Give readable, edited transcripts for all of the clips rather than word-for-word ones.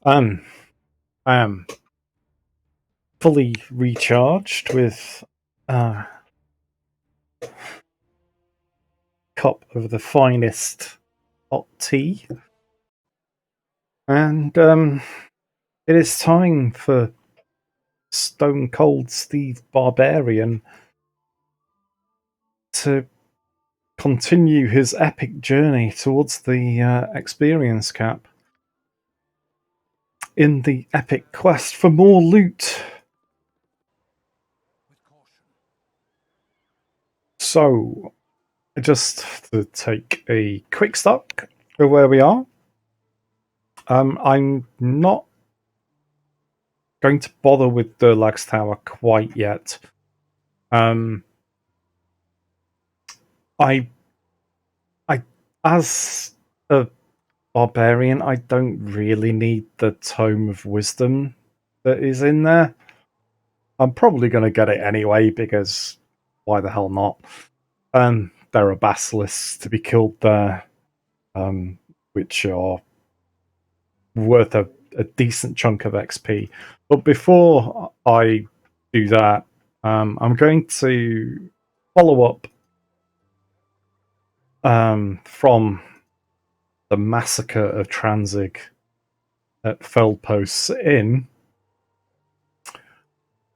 Um, I am fully recharged with a cup of the finest hot tea, and it is time for Stone Cold Steve Barbarian to continue his epic journey towards the experience cap in the epic quest for more loot. So, just to take a quick stock of where we are, I'm not going to bother with the Lax Tower quite yet. Um, I, I, as a barbarian, I don't really need the Tome of Wisdom that is in there. I'm probably going to get it anyway because why the hell not? There are basilisks to be killed there, which are worth a decent chunk of XP. But before I do that, I'm going to follow up from the massacre of Tranzig at Feldposts Inn.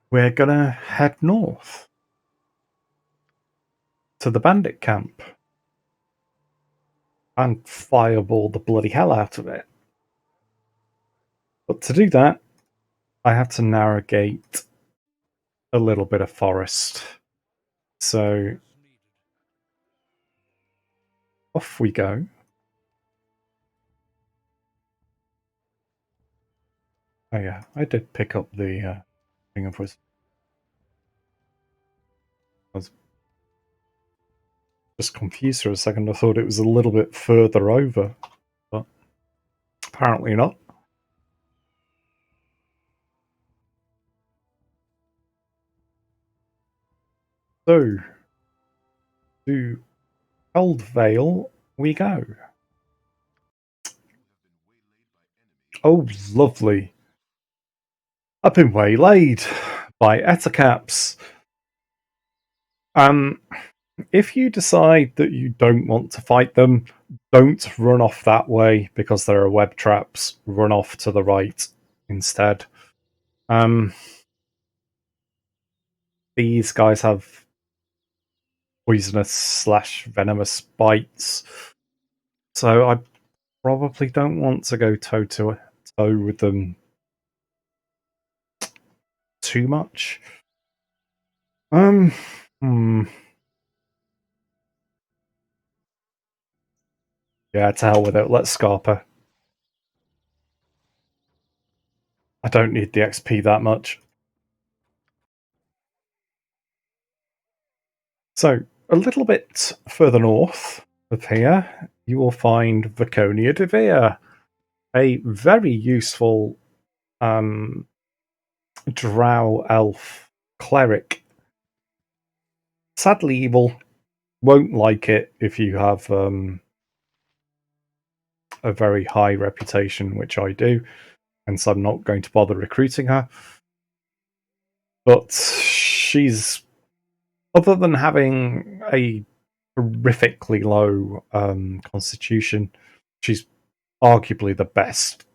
We're gonna head north to the bandit camp and fireball the bloody hell out of it. But to do that, I have to navigate a little bit of forest. So off we go. Oh yeah, I did pick up the thing of wisdom. I was just confused for a second. I thought it was a little bit further over, but apparently not. So, to Eldvale we go. Oh, lovely. I've been waylaid by Etacaps. Um, if you decide that you don't want to fight them, don't run off that way because there are web traps. Run off to the right instead. Um, these guys have poisonous slash venomous bites, so I probably don't want to go toe to toe with them too much. Um, hmm. Yeah, to hell with it. Let's Scarper. I don't need the XP that much. So, a little bit further north of here, you will find Vaconia de Vere, a very useful drow elf cleric. Sadly evil, won't like it if you have a very high reputation, which I do, and so I'm not going to bother recruiting her. But she's, other than having a horrifically low constitution, she's arguably the best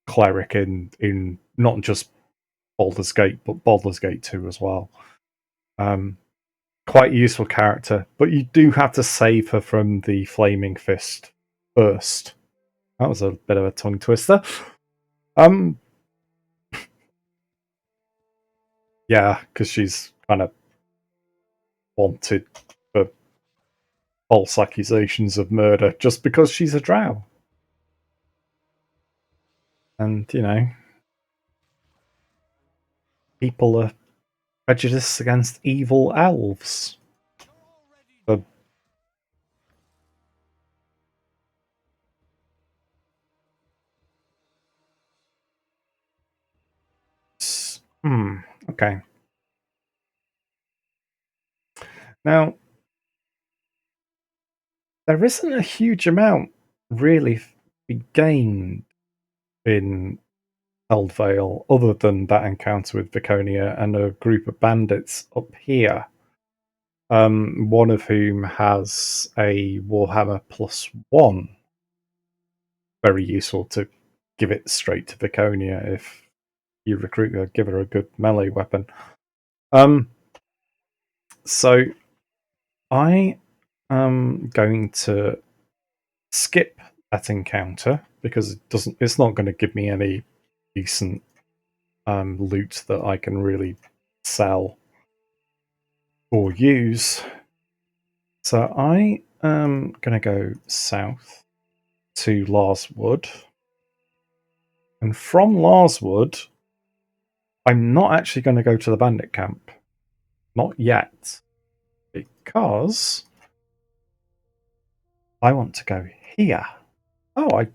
cleric in not just Baldur's Gate, but Baldur's Gate 2 as well. Quite a useful character, but you do have to save her from the Flaming Fist first. That was a bit of a tongue twister. Yeah, because she's kind of wanted for false accusations of murder just because she's a drow. And, people are prejudiced against evil elves. So, okay. Now, there isn't a huge amount really be gained in Eldvale, other than that encounter with Viconia and a group of bandits up here. One of whom has a Warhammer +1. Very useful to give it straight to Viconia if you recruit her, give her a good melee weapon. So I am going to skip that encounter because it's not going to give me any decent loot that I can really sell or use. So I am going to go south to Larswood. And from Larswood, I'm not actually going to go to the bandit camp. Not yet. Because I want to go here. Oh, I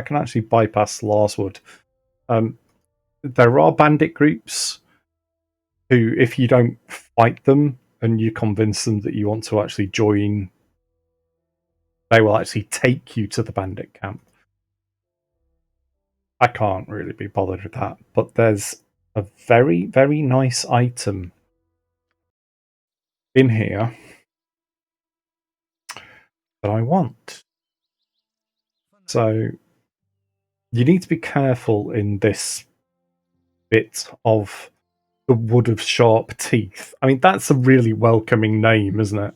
can actually bypass Larswood. There are bandit groups who, if you don't fight them and you convince them that you want to actually join, they will actually take you to the bandit camp. I can't really be bothered with that, but there's a very, very nice item in here that I want. So you need to be careful in this bit of the Wood of Sharp Teeth. I mean, that's a really welcoming name, isn't it?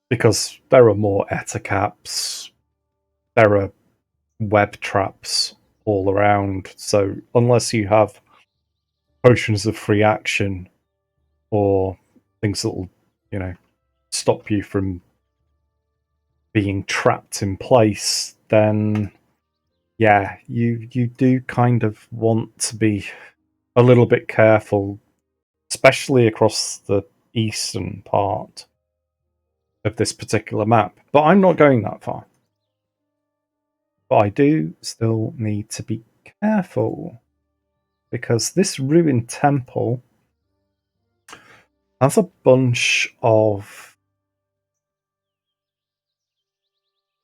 Because there are more ettercaps, there are web traps all around. So unless you have potions of free action or things that will, stop you from being trapped in place, then yeah, you do kind of want to be a little bit careful, especially across the eastern part of this particular map. But I'm not going that far. But I do still need to be careful because this ruined temple has a bunch of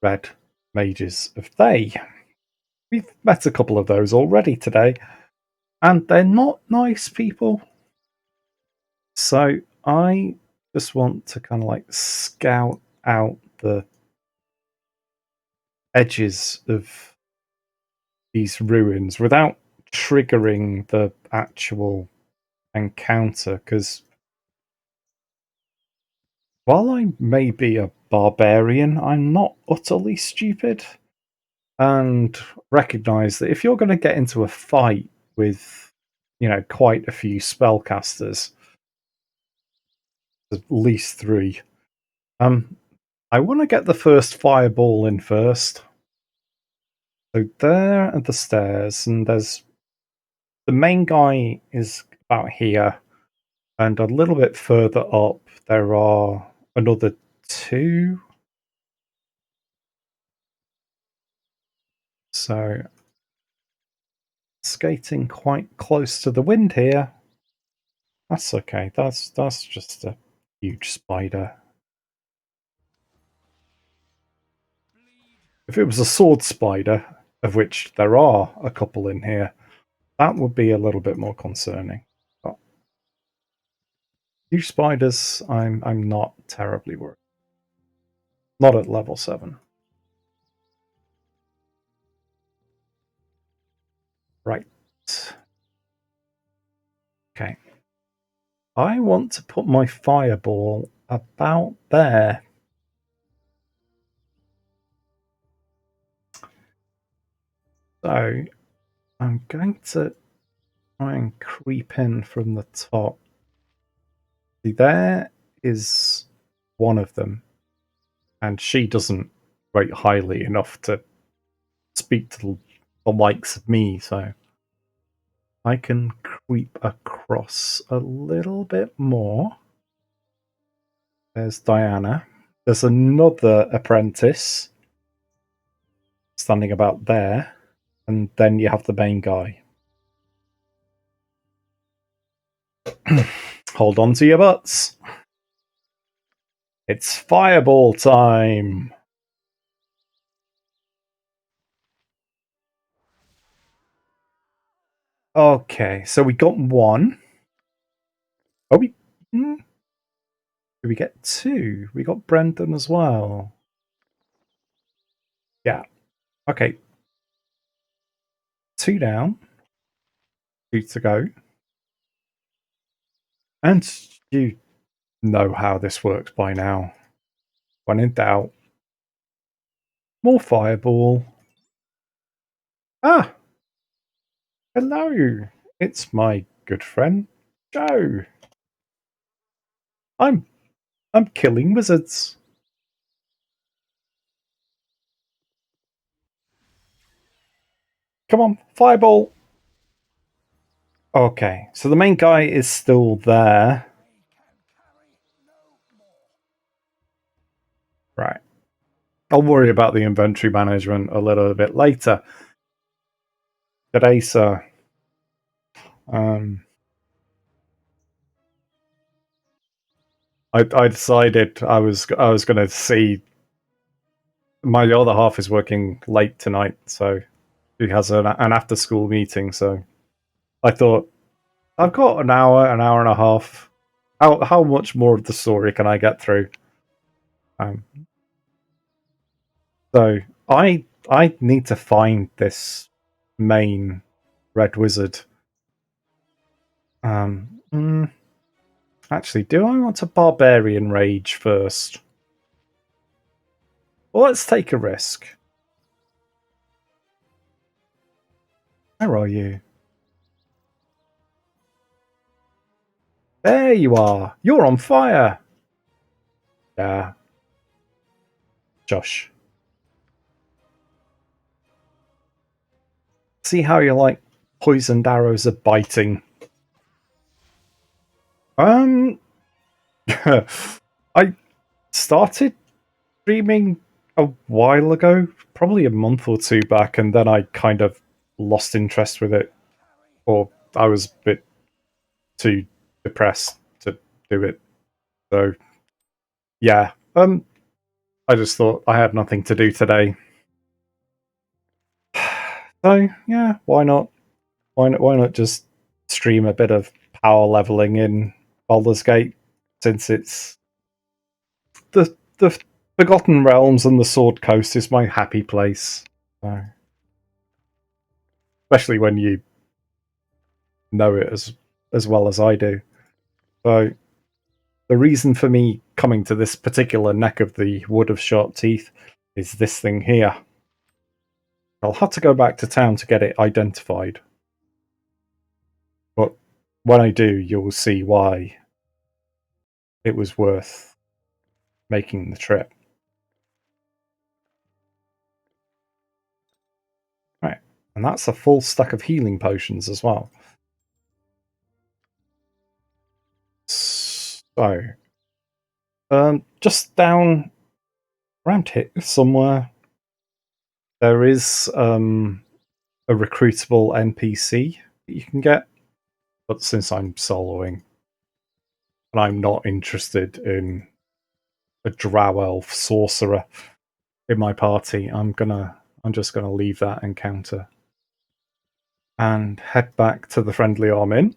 red mages of Thay. We've met a couple of those already today, and they're not nice people. So I just want to kind of like scout out the edges of these ruins without triggering the actual encounter, because while I may be a barbarian, I'm not utterly stupid, and recognize that if you're going to get into a fight with, quite a few spellcasters, at least 3, I want to get the first fireball in first. So there are the stairs, and there's the main guy is about here, and a little bit further up there are another 2. So skating quite close to the wind here. That's okay. That's just a huge spider. If it was a sword spider, of which there are a couple in here, that would be a little bit more concerning. But huge spiders, I'm not terribly worried. Not at level 7. Right. Okay. I want to put my fireball about there. So I'm going to try and creep in from the top. See, there is one of them, and she doesn't rate highly enough to speak to the likes of me, so I can creep across a little bit more. There's Diana. There's another apprentice standing about there, and then you have the main guy. Hold on to your butts. It's fireball time. Okay, so we got one. Oh, did we get two? We got Brendan as well. Yeah. Okay. Two down. Two to go. And you know how this works by now. When in doubt, more fireball. Ah, hello. It's my good friend Joe. I'm I'm killing wizards. Come on, fireball. Okay, so the main guy is still there. Right. I'll worry about the inventory management a little bit later. Today, sir. Um, I decided I was going to see my other half is working late tonight, so he has an after school meeting. So I thought I've got an hour and a half. How much more of the story can I get through? Um, so I need to find this main red wizard. Actually, do I want a barbarian rage first? Well, let's take a risk. Where are you? There you are. You're on fire. Yeah. Josh. See how you like poisoned arrows are biting. Um I started streaming a while ago, probably a month or two back, and then I kind of lost interest with it. Or I was a bit too depressed to do it. So yeah. I just thought I had nothing to do today. So yeah, why not? Why not just stream a bit of power leveling in Baldur's Gate, since it's the Forgotten Realms and the Sword Coast is my happy place. So, especially when you know it as well as I do. So the reason for me coming to this particular neck of the Wood of Sharp Teeth is this thing here. I'll have to go back to town to get it identified. But when I do, you'll see why it was worth making the trip. Right. And that's a full stack of healing potions as well. So, just down around here somewhere, there is a recruitable NPC that you can get. But since I'm soloing, and I'm not interested in a drow elf sorcerer in my party, I'm just gonna leave that encounter and head back to the friendly arm inn.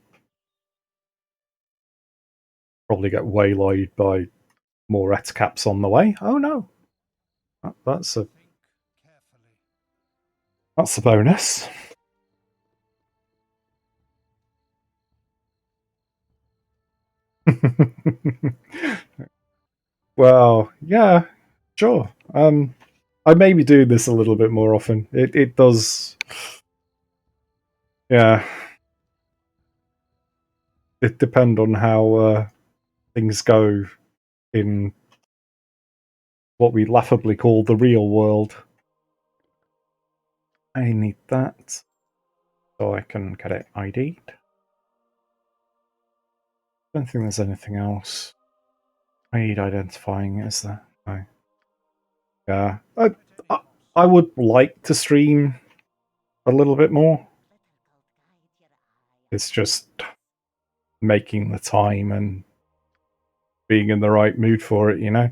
Probably get waylaid by more etcaps on the way. Oh no, that's a bonus. Well, yeah, sure. I may be doing this a little bit more often. It does, yeah. It depends on how things go in what we laughably call the real world. I need that so I can get it ID'd. Don't think there's anything else I need identifying, is there? No. Yeah. I would like to stream a little bit more. It's just making the time and being in the right mood for it, you know?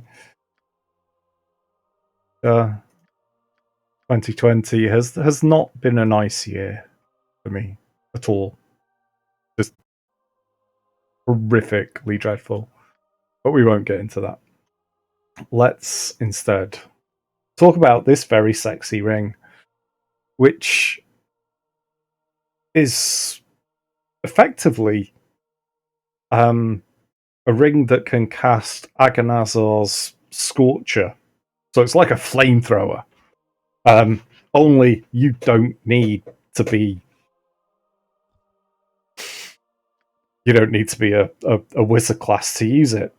2020 has not been a nice year for me. at all. Just horrifically dreadful. But we won't get into that. Let's instead talk about this very sexy ring, which is effectively a ring that can cast Agonazar's Scorcher. So it's like a flamethrower. Only you don't need to be a wizard class to use it.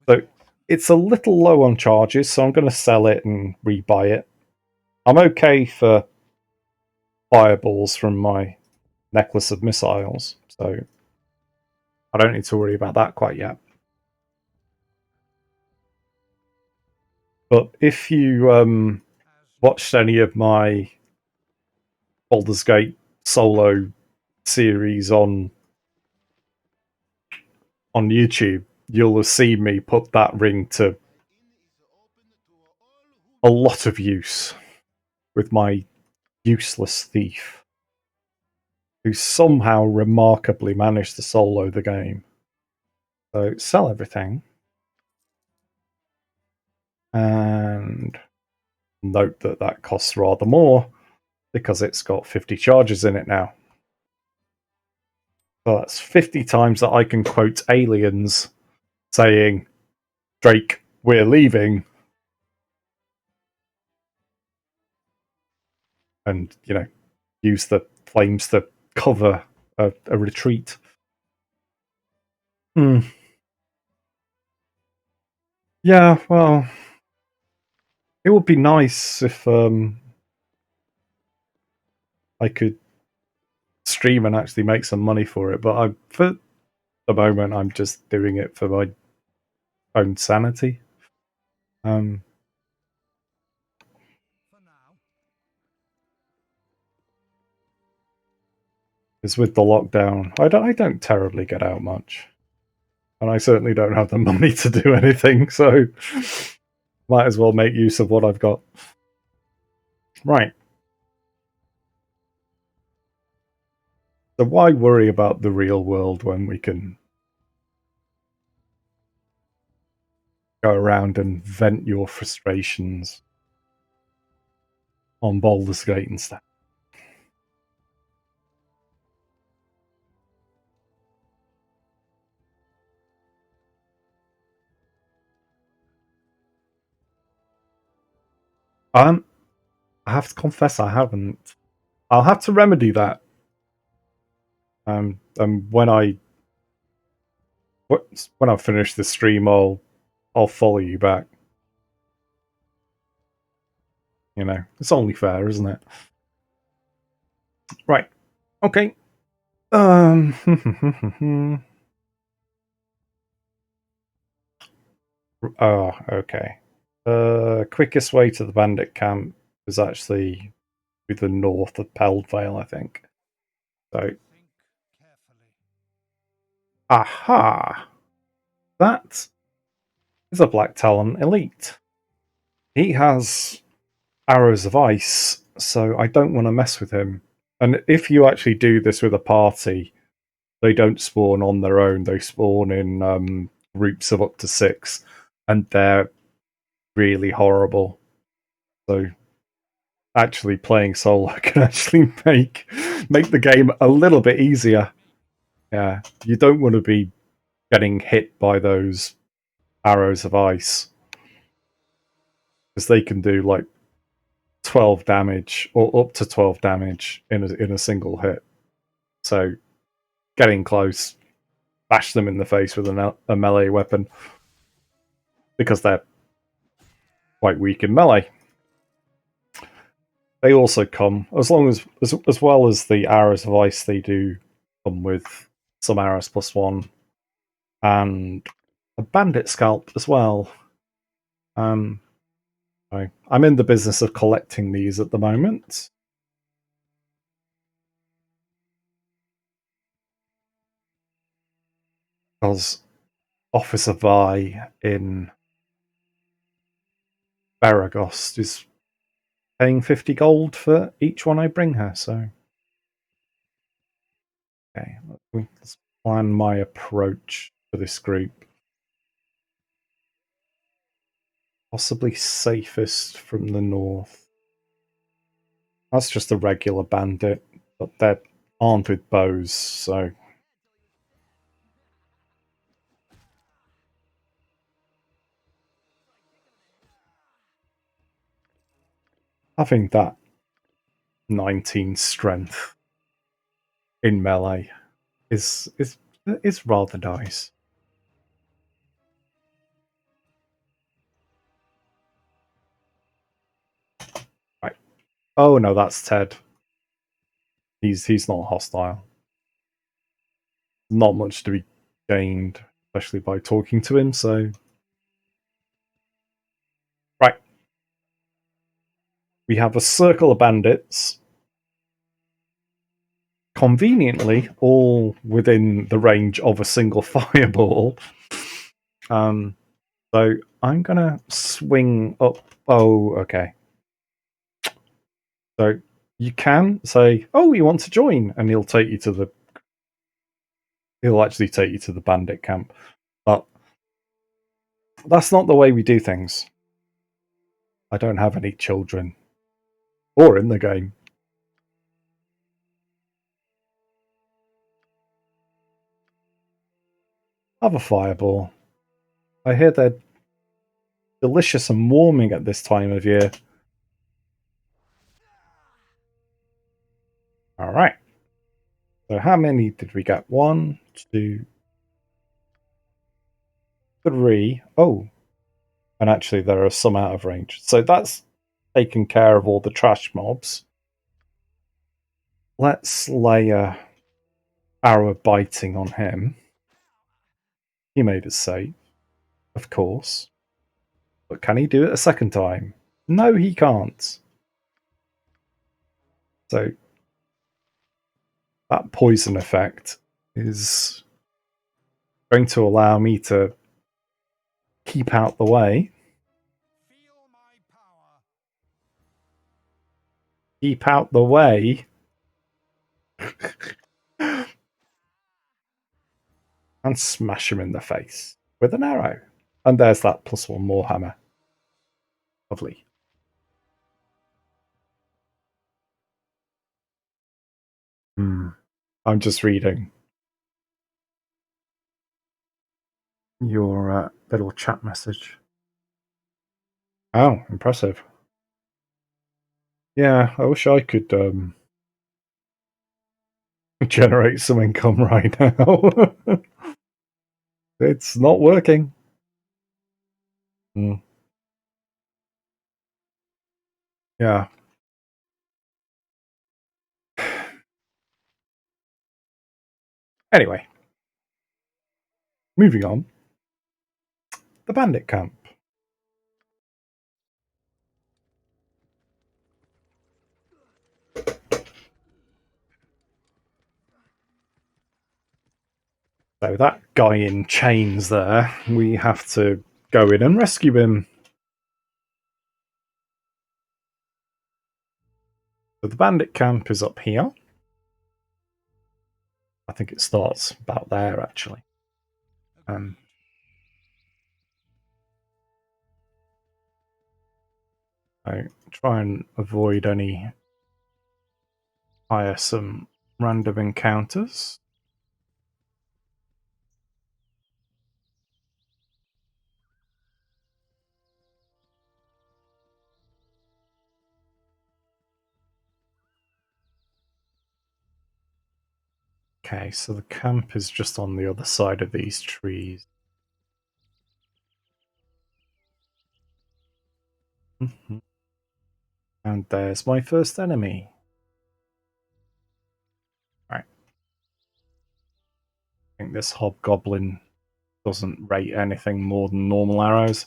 So it's a little low on charges, so I'm going to sell it and rebuy it. I'm okay for fireballs from my necklace of missiles, so I don't need to worry about that quite yet. But if you watched any of my Baldur's Gate solo series on YouTube, you'll have seen me put that ring to a lot of use with my useless thief, who somehow remarkably managed to solo the game. So sell everything. And note that that costs rather more because it's got 50 charges in it now. So that's 50 times that I can quote aliens saying, Drake, we're leaving. And, use the flames to cover a retreat. Yeah, well, it would be nice if I could stream and actually make some money for it, but for the moment, I'm just doing it for my own sanity. Because with the lockdown, I don't terribly get out much, and I certainly don't have the money to do anything. So, might as well make use of what I've got. Right. So why worry about the real world when we can go around and vent your frustrations on Baldur's Gate instead? I have to confess I haven't. I'll have to remedy that. And when I finish the stream, I'll follow you back. It's only fair, isn't it? Right. Okay. Oh, okay. Quickest way to the bandit camp is actually to the north of Peldvale, I think. So, aha! That is a Black Talon elite. He has arrows of ice, so I don't want to mess with him. And if you actually do this with a party, they don't spawn on their own. They spawn in groups of up to 6, and they're really horrible. So actually playing solo can actually make the game a little bit easier. Yeah, you don't want to be getting hit by those arrows of ice, because they can do like 12 damage or up to 12 damage in a single hit. So getting close, bash them in the face with a melee weapon, because they're quite weak in melee. They also come, as well as the arrows of ice, they do come with some arrows +1 and a bandit scalp as well. I'm in the business of collecting these at the moment. Because Officer Vi in Baragost is paying 50 gold for each one I bring her, so Okay, let's plan my approach for this group. Possibly safest from the north. That's just a regular bandit, but they're armed with bows, so having that 19 strength in melee is rather nice. Right. Oh no, that's Ted. He's not hostile. Not much to be gained, especially by talking to him, so right. We have a circle of bandits, conveniently all within the range of a single fireball. Um, so I'm gonna swing up. Oh, okay. So you can say, "Oh, you want to join?" and he'll take you to the. He'll actually take you to the bandit camp, but that's not the way we do things. I don't have any children, or in the game. Have a fireball. I hear they're delicious and warming at this time of year. All right. So how many did we get? 1, 2, 3. Oh, and actually there are some out of range. So that's taken care of all the trash mobs. Let's lay a arrow biting on him. He made us save, of course. But can he do it a second time? No, he can't. So that poison effect is going to allow me to keep out the way. Keep out the way. And smash him in the face with an arrow. And there's that +1 more hammer. Lovely. I'm just reading your little chat message. Oh, impressive. Yeah, I wish I could generate some income right now. It's not working. Mm. Yeah. Anyway, moving on. The bandit camp. So that guy in chains there, we have to go in and rescue him. So the bandit camp is up here. I think it starts about there, actually. I try and avoid any tiresome random encounters. Okay, so the camp is just on the other side of these trees. And there's my first enemy. Right. I think this hobgoblin doesn't rate anything more than normal arrows.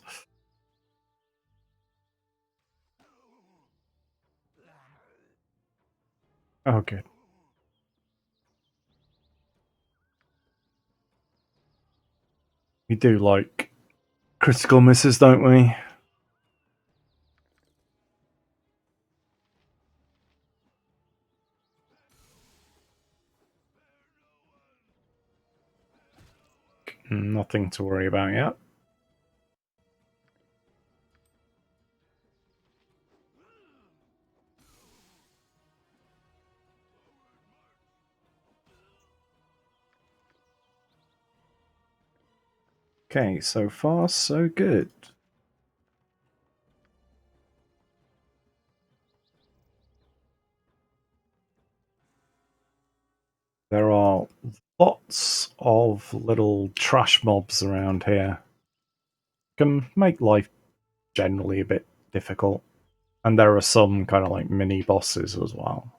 Oh, good. We do like critical misses, don't we? Nothing to worry about yet. Okay, so far so good. There are lots of little trash mobs around here. Can make life generally a bit difficult. And there are some kind of like mini bosses as well.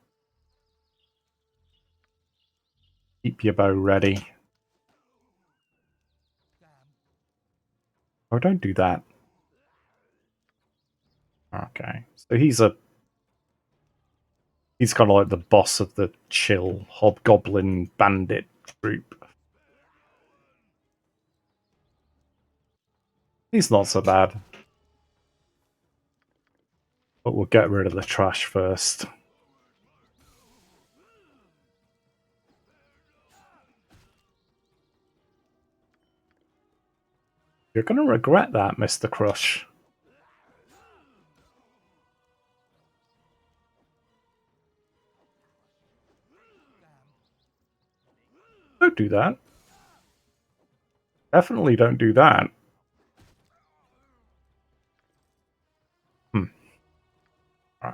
Keep your bow ready. Oh, don't do that. Okay. So he's kind of like the boss of the chill hobgoblin bandit group. He's not so bad. But we'll get rid of the trash first. You're going to regret that, Mr. Crush. Don't do that. Definitely don't do that. Right.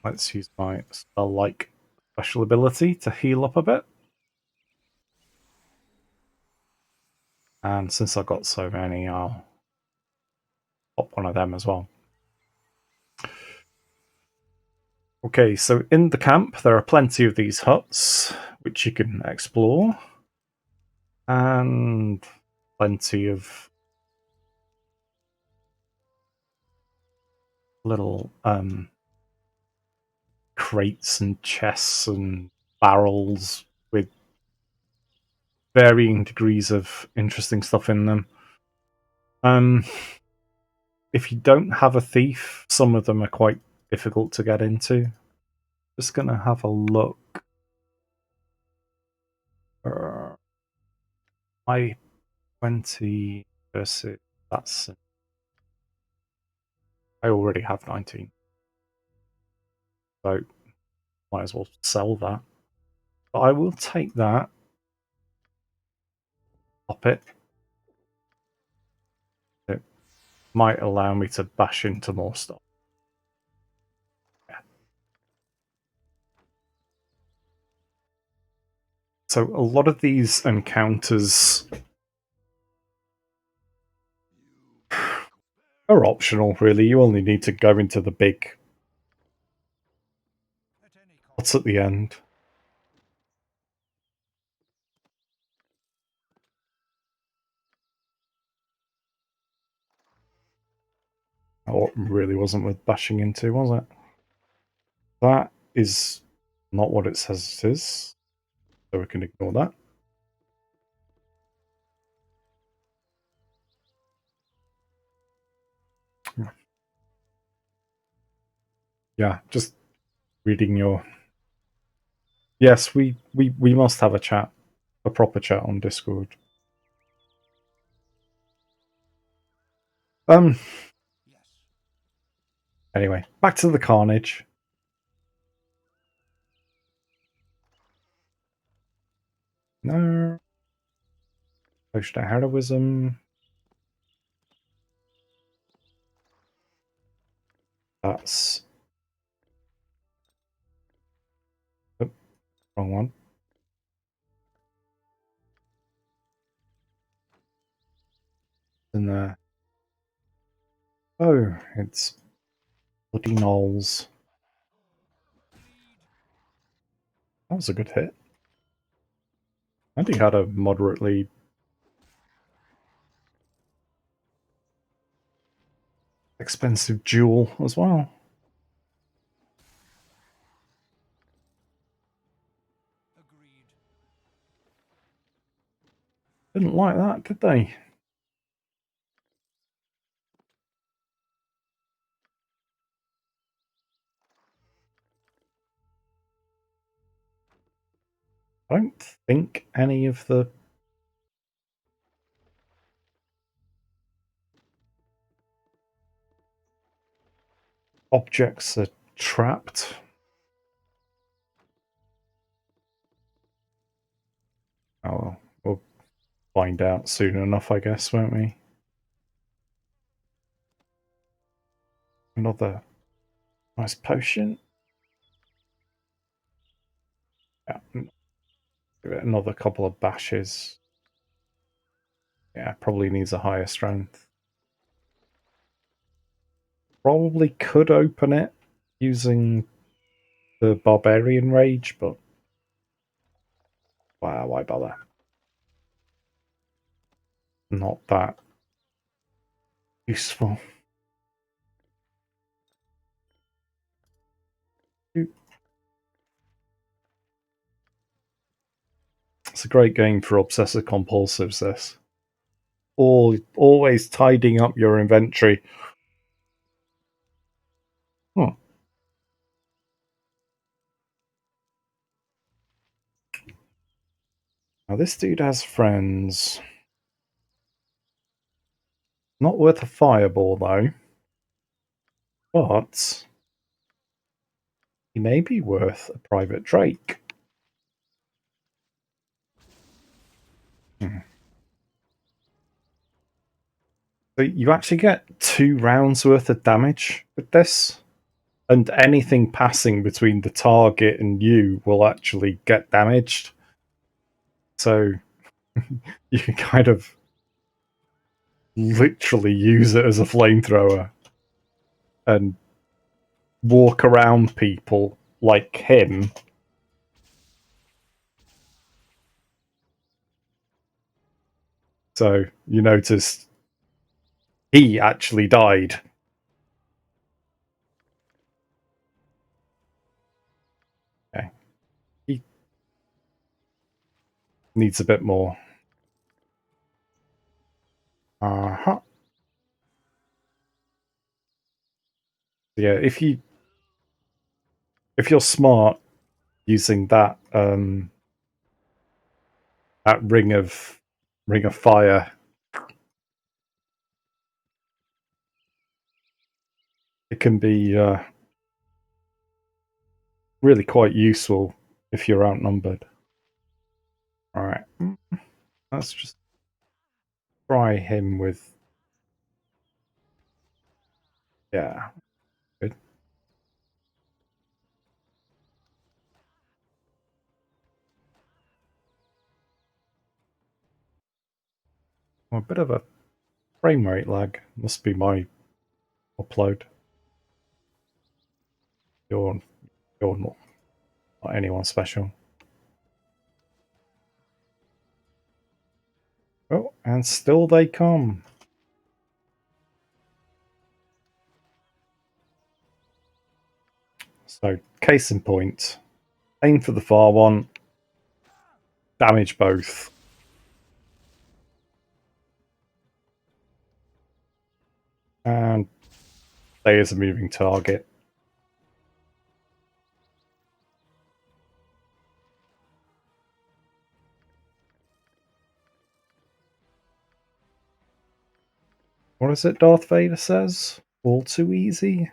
Let's use my spell-like special ability to heal up a bit. And since I've got so many, I'll pop one of them as well. Okay, so in the camp, there are plenty of these huts, which you can explore. And plenty of little crates and chests and barrels with varying degrees of interesting stuff in them. If you don't have a thief, some of them are quite difficult to get into. Just gonna have a look. I 20 versus that's. I already have 19, so might as well sell that. But I will take that. Pop it. It might allow me to bash into more stuff. Yeah. So a lot of these encounters are optional, really. You only need to go into the big what's at the end. Oh, it really wasn't worth bashing into, was it? That is not what it says it is, so we can ignore that. Yeah, just reading your. Yes, we must have a chat, a proper chat on Discord. Um. Anyway, back to the carnage. No. Potion of heroism. That's. Oh, wrong one. In there. Oh, it's bloody knolls. That was a good hit. And he had a moderately expensive jewel as well. Didn't like that, did they? I don't think any of the objects are trapped. Oh, we'll find out soon enough, I guess, won't we? Another nice potion. Yeah, give it another couple of bashes. Yeah, probably needs a higher strength. Probably could open it using the Barbarian Rage, but wow, why bother? Not that useful. It's a great game for obsessive compulsives, this. Always tidying up your inventory. Hmm. Now this dude has friends. Not worth a fireball though. But he may be worth a private Drake. Hmm. So you actually get 2 rounds worth of damage with this. And anything passing between the target and you will actually get damaged. So you can kind of literally use it as a flamethrower and walk around people like him. So you notice he actually died. Okay. He needs a bit more. Uh-huh. Yeah, if you're smart using that ring of fire, it can be really quite useful if you're outnumbered. All right, let's just try him with yeah. Good. Oh, a bit of a frame rate lag. Must be my upload. You're you're not anyone special. Oh, and still they come. So, case in point, aim for the far one, damage both. And stay as a moving target. What is it Darth Vader says? All too easy?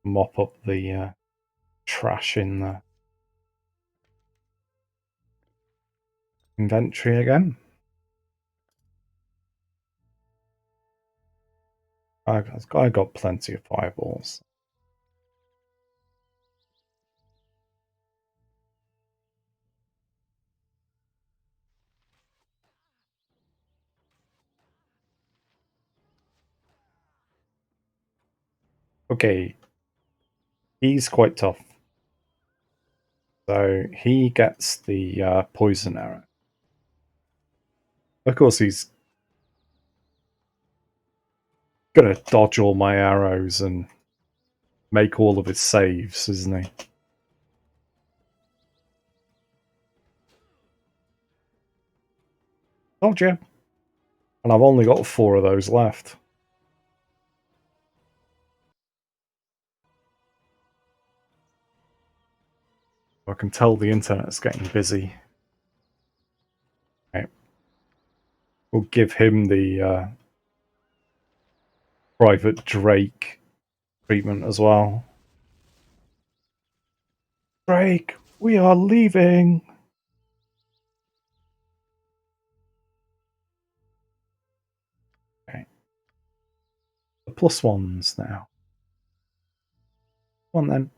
Mop up the trash in the inventory again. I got plenty of fireballs. Okay, he's quite tough. So he gets the poison arrow. Of course, he's gonna dodge all my arrows and make all of his saves, isn't he? Told you. And I've only got 4 of those left. I can tell the internet's getting busy. Okay. We'll give him the Private Drake treatment as well. Drake, we are leaving. Okay. The plus ones now. Come on then.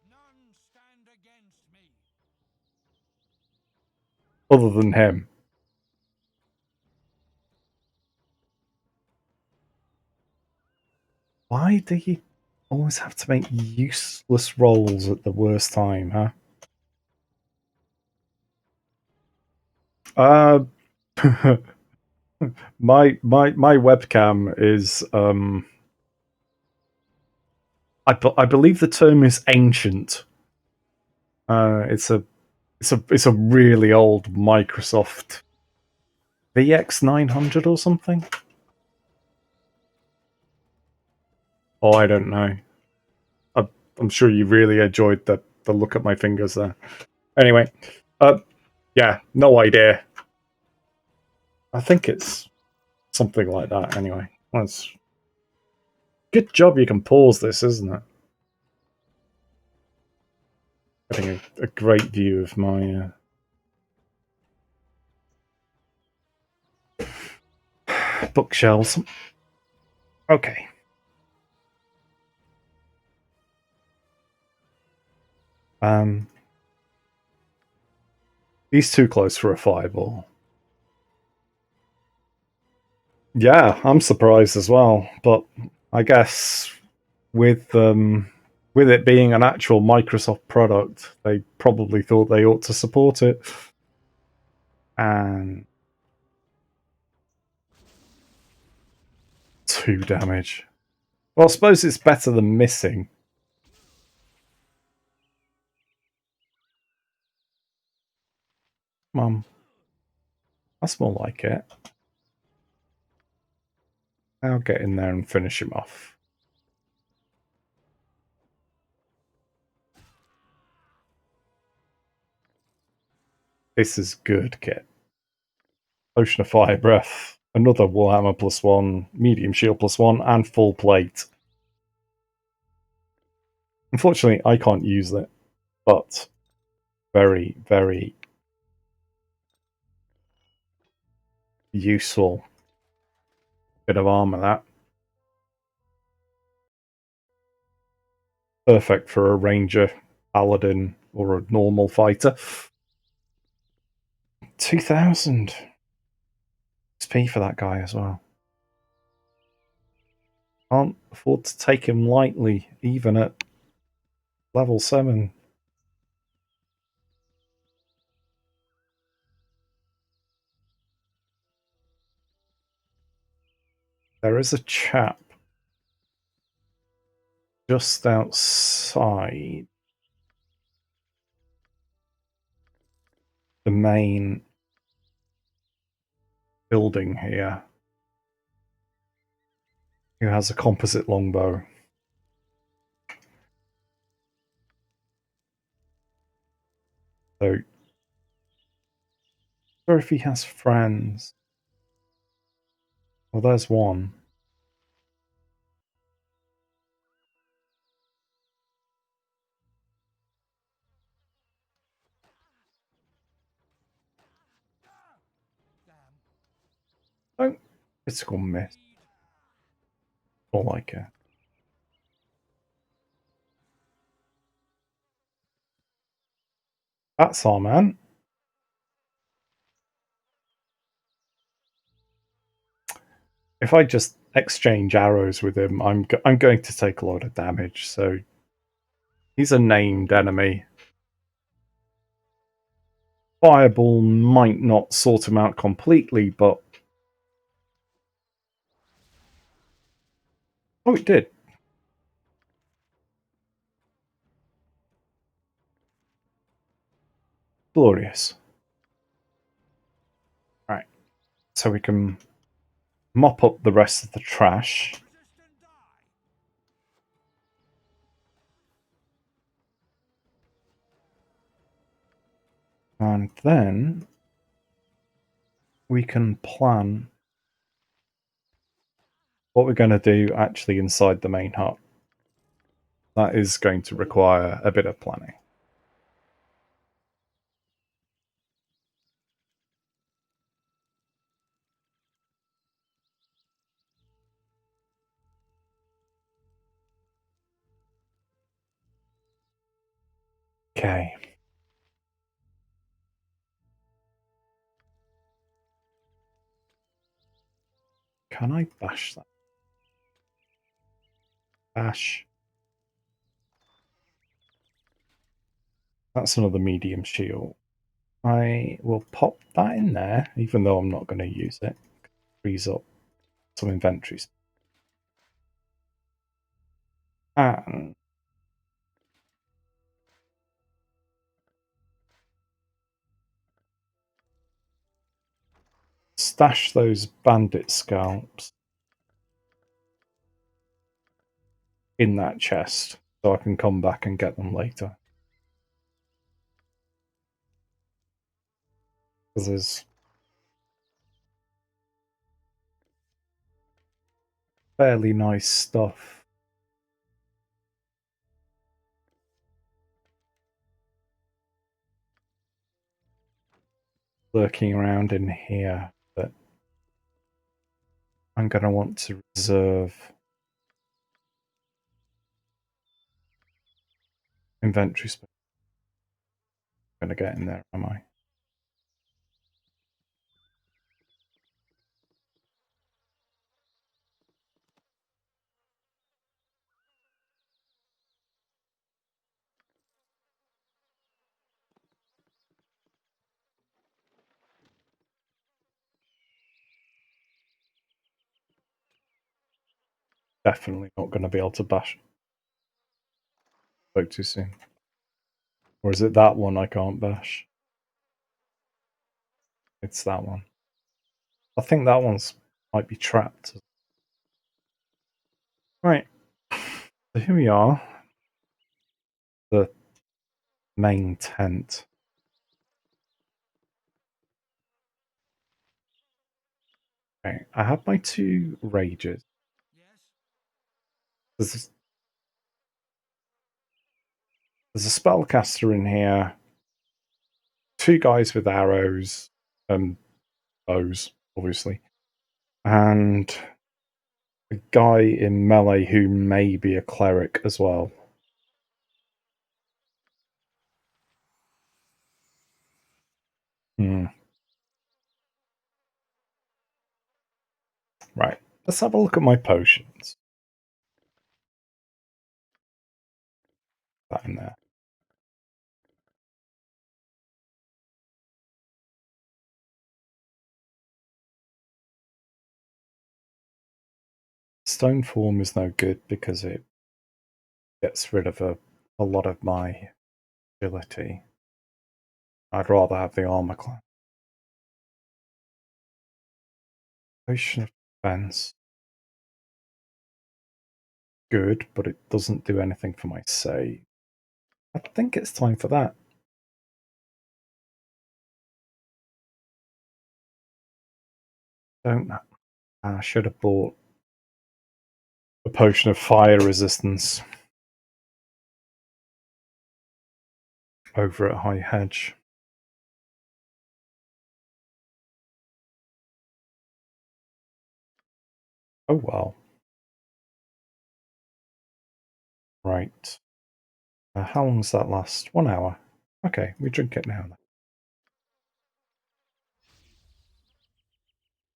None stand against me. Other than him. Why do you always have to make useless rolls at the worst time, huh? My webcam is I believe the term is ancient. It's a really old Microsoft VX900 or something. Oh, I don't know. I'm sure you really enjoyed the look at my fingers there. Anyway, yeah, no idea. I think it's something like that. Anyway, that's good job. You can pause this, isn't it? Getting a great view of my bookshelves. Okay. He's too close for a fireball. Yeah, I'm surprised as well, but I guess with with it being an actual Microsoft product, they probably thought they ought to support it. And 2 damage. Well, I suppose it's better than missing. Mum, that's more like it. I'll get in there and finish him off. This is good, kid. Potion of Fire Breath, another Warhammer +1, medium shield +1, and full plate. Unfortunately, I can't use it, but very, very useful bit of armor, that. Perfect for a ranger, paladin, or a normal fighter. 2,000 XP for that guy as well. Can't afford to take him lightly, even at level 7. There is a chap just outside the main building here who has a composite longbow. So, or if he has friends. Well, there's one. Don't critical miss. Or like it. That's our man. If I just exchange arrows with him, I'm going to take a lot of damage. So he's a named enemy. Fireball might not sort him out completely, but oh, it did. Glorious. Right, so we can mop up the rest of the trash. And then we can plan what we're going to do actually inside the main hut. That is going to require a bit of planning. Okay. Can I bash that? Bash. That's another medium shield. I will pop that in there, even though I'm not going to use it. Frees up some inventory. And stash those bandit scalps in that chest so I can come back and get them later. Because there's fairly nice stuff lurking around in here that I'm going to want to reserve inventory space. I'm going to get in there, am I? Definitely not going to be able to bash. Spoke too soon. Or is it that one I can't bash? It's that one. I think that one's might be trapped. Right. So here we are. The main tent. Okay, I have my two rages. Yes? There's there's a spellcaster in here, two guys with arrows and bows, obviously, and a guy in melee who may be a cleric as well. Hmm. Right. Let's have a look at my potions. That in there. Stone form is no good because it gets rid of a lot of my ability. I'd rather have the armor class. Potion of defense. Good, but it doesn't do anything for my save. I think it's time for that. Don't I should have bought a potion of fire resistance over at High Hedge. Oh well. Right. How long does that last? 1 hour. Okay, we drink it now then.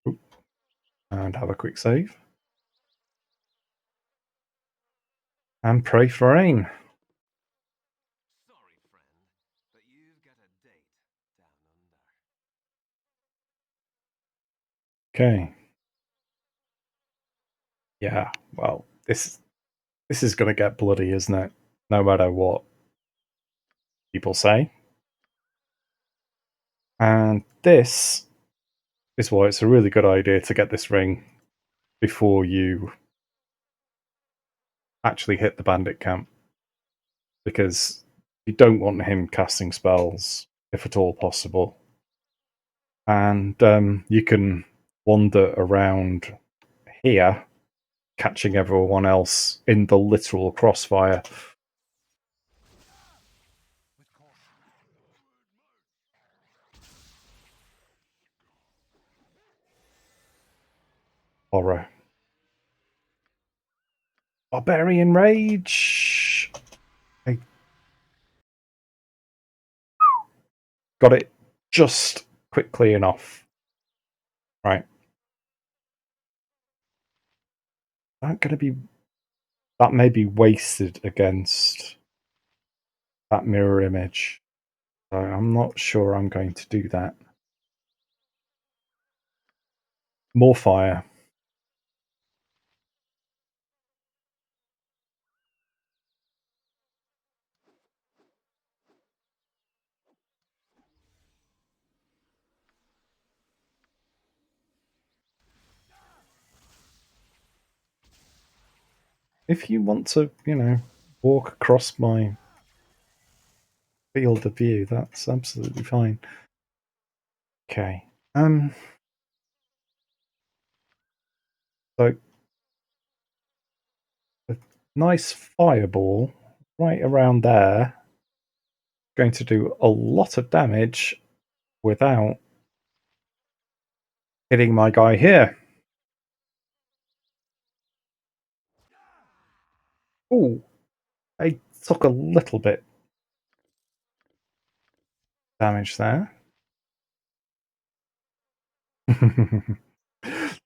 Oop. And have a quick save. And pray for rain. Sorry, friend, but you've got a date down under. Okay. Yeah, well, this is gonna get bloody, isn't it? No matter what people say. And this is why it's a really good idea to get this ring before you actually hit the bandit camp. Because you don't want him casting spells if at all possible. And you can wander around here, catching everyone else in the literal crossfire. With caution. Horror. Barbarian Rage! I got it just quickly enough. Right. That gonna be... That may be wasted against that mirror image. So I'm not sure I'm going to do that. More fire. If you want to, walk across my field of view, that's absolutely fine. Okay. So a nice fireball right around there, going to do a lot of damage without hitting my guy here. Oh, I took a little bit damage there.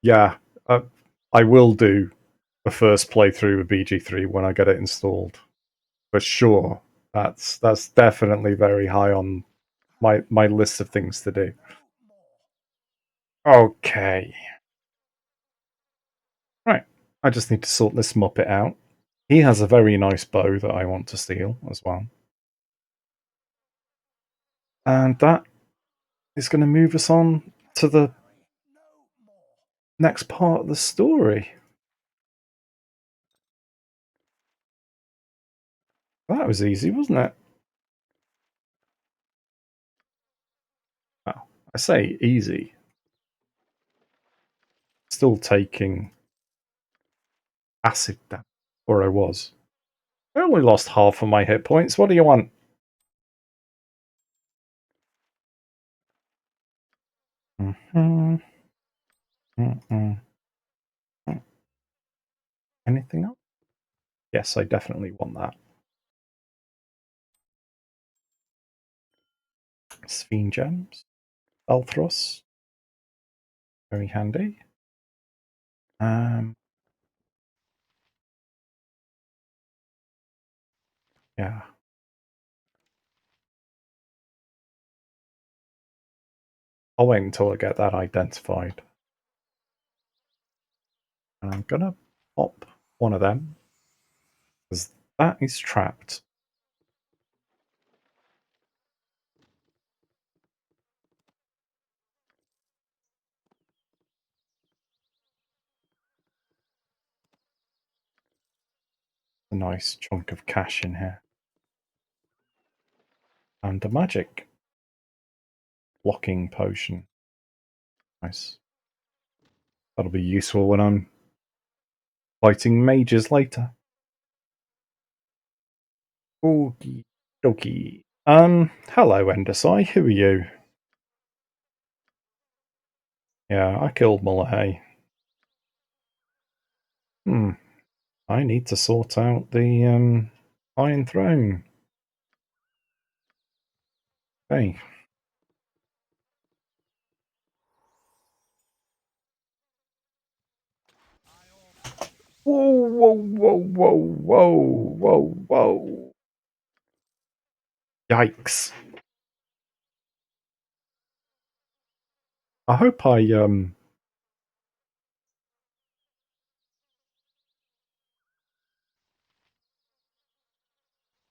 Yeah, I will do a first playthrough of BG3 when I get it installed. For sure. That's definitely very high on my list of things to do. Okay. Right. I just need to sort this Muppet out. He has a very nice bow that I want to steal as well. And that is going to move us on to the next part of the story. That was easy, wasn't it? Well, I say easy. Still taking acid damage. Or I was. I only lost half of my hit points. What do you want? Mm-hmm. Mm-mm. Anything else? Yes, I definitely want that. Sphere gems. Balthros. Very handy. Yeah. I'll wait until I get that identified. And I'm gonna pop one of them, because that is trapped. A nice chunk of cash in here. And a magic blocking potion. Nice. That'll be useful when I'm fighting mages later. Okie dokie. Hello, Endosai. Who are you? Yeah, I killed Mullahay. I need to sort out the Iron Throne. Hey. Whoa, whoa, whoa, whoa, whoa, whoa, whoa. Yikes. I hope I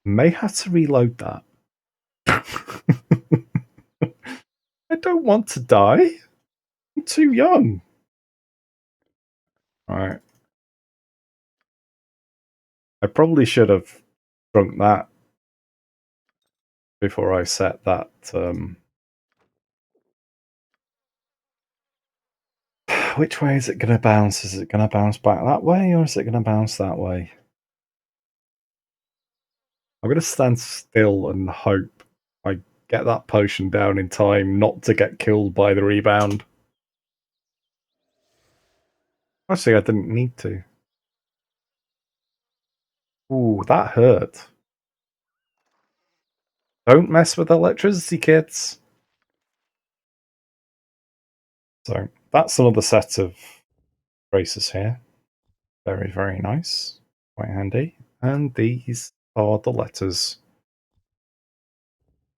may have to reload that. I don't want to die. I'm too young. Alright. I probably should have drunk that before I set that. Which way is it going to bounce? Is it going to bounce back that way, or is it going to bounce that way? I'm going to stand still and hope I get that potion down in time not to get killed by the rebound. Actually, I didn't need to. Ooh, that hurt. Don't mess with electricity, kids. So that's another set of braces here. Very, very nice. Quite handy. And these are the letters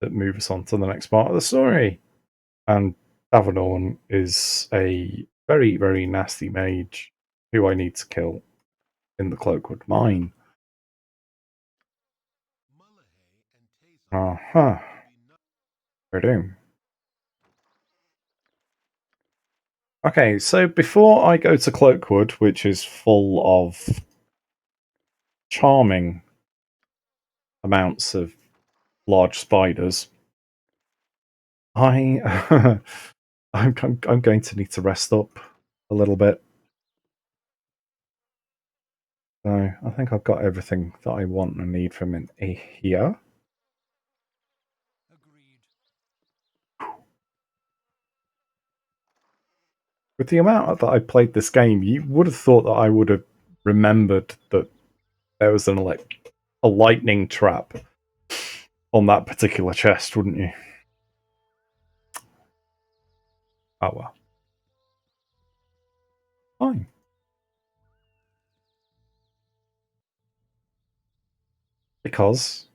that move us on to the next part of the story. And Davenorn is a very, very nasty mage who I need to kill in the Cloakwood Mine. Uh-huh. We do. Okay, so before I go to Cloakwood, which is full of charming amounts of large spiders, I'm going to need to rest up a little bit. So I think I've got everything that I want and need from in here. Agreed. With the amount that I played this game, you would have thought that I would have remembered that there was a lightning trap on that particular chest, wouldn't you? Oh well. Fine. Because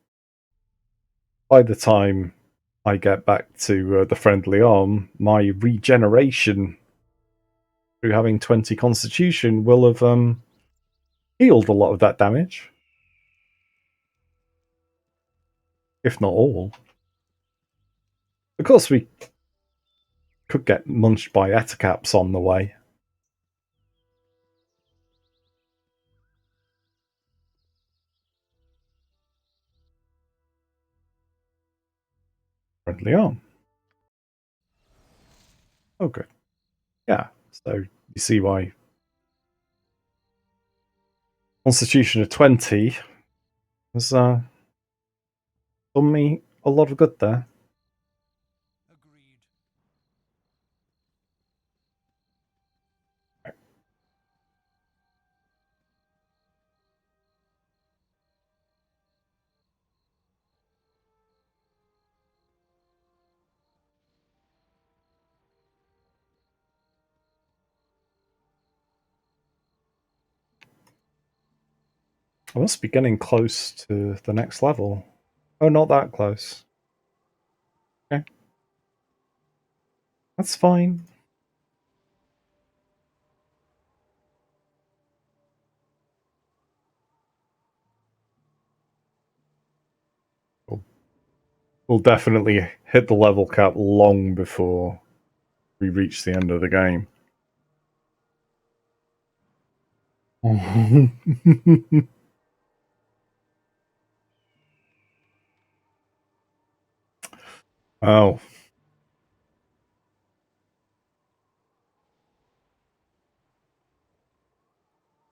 by the time I get back to the friendly arm, my regeneration through having 20 constitution will have healed a lot of that damage. If not all. Of course, we could get munched by Etacaps on the way. Friendly arm. Oh, good. Yeah, so you see why Constitution of 20 has done me a lot of good there. Agreed. I must be getting close to the next level. Oh, not that close. Okay. That's fine. We'll definitely hit the level cap long before we reach the end of the game. Oh.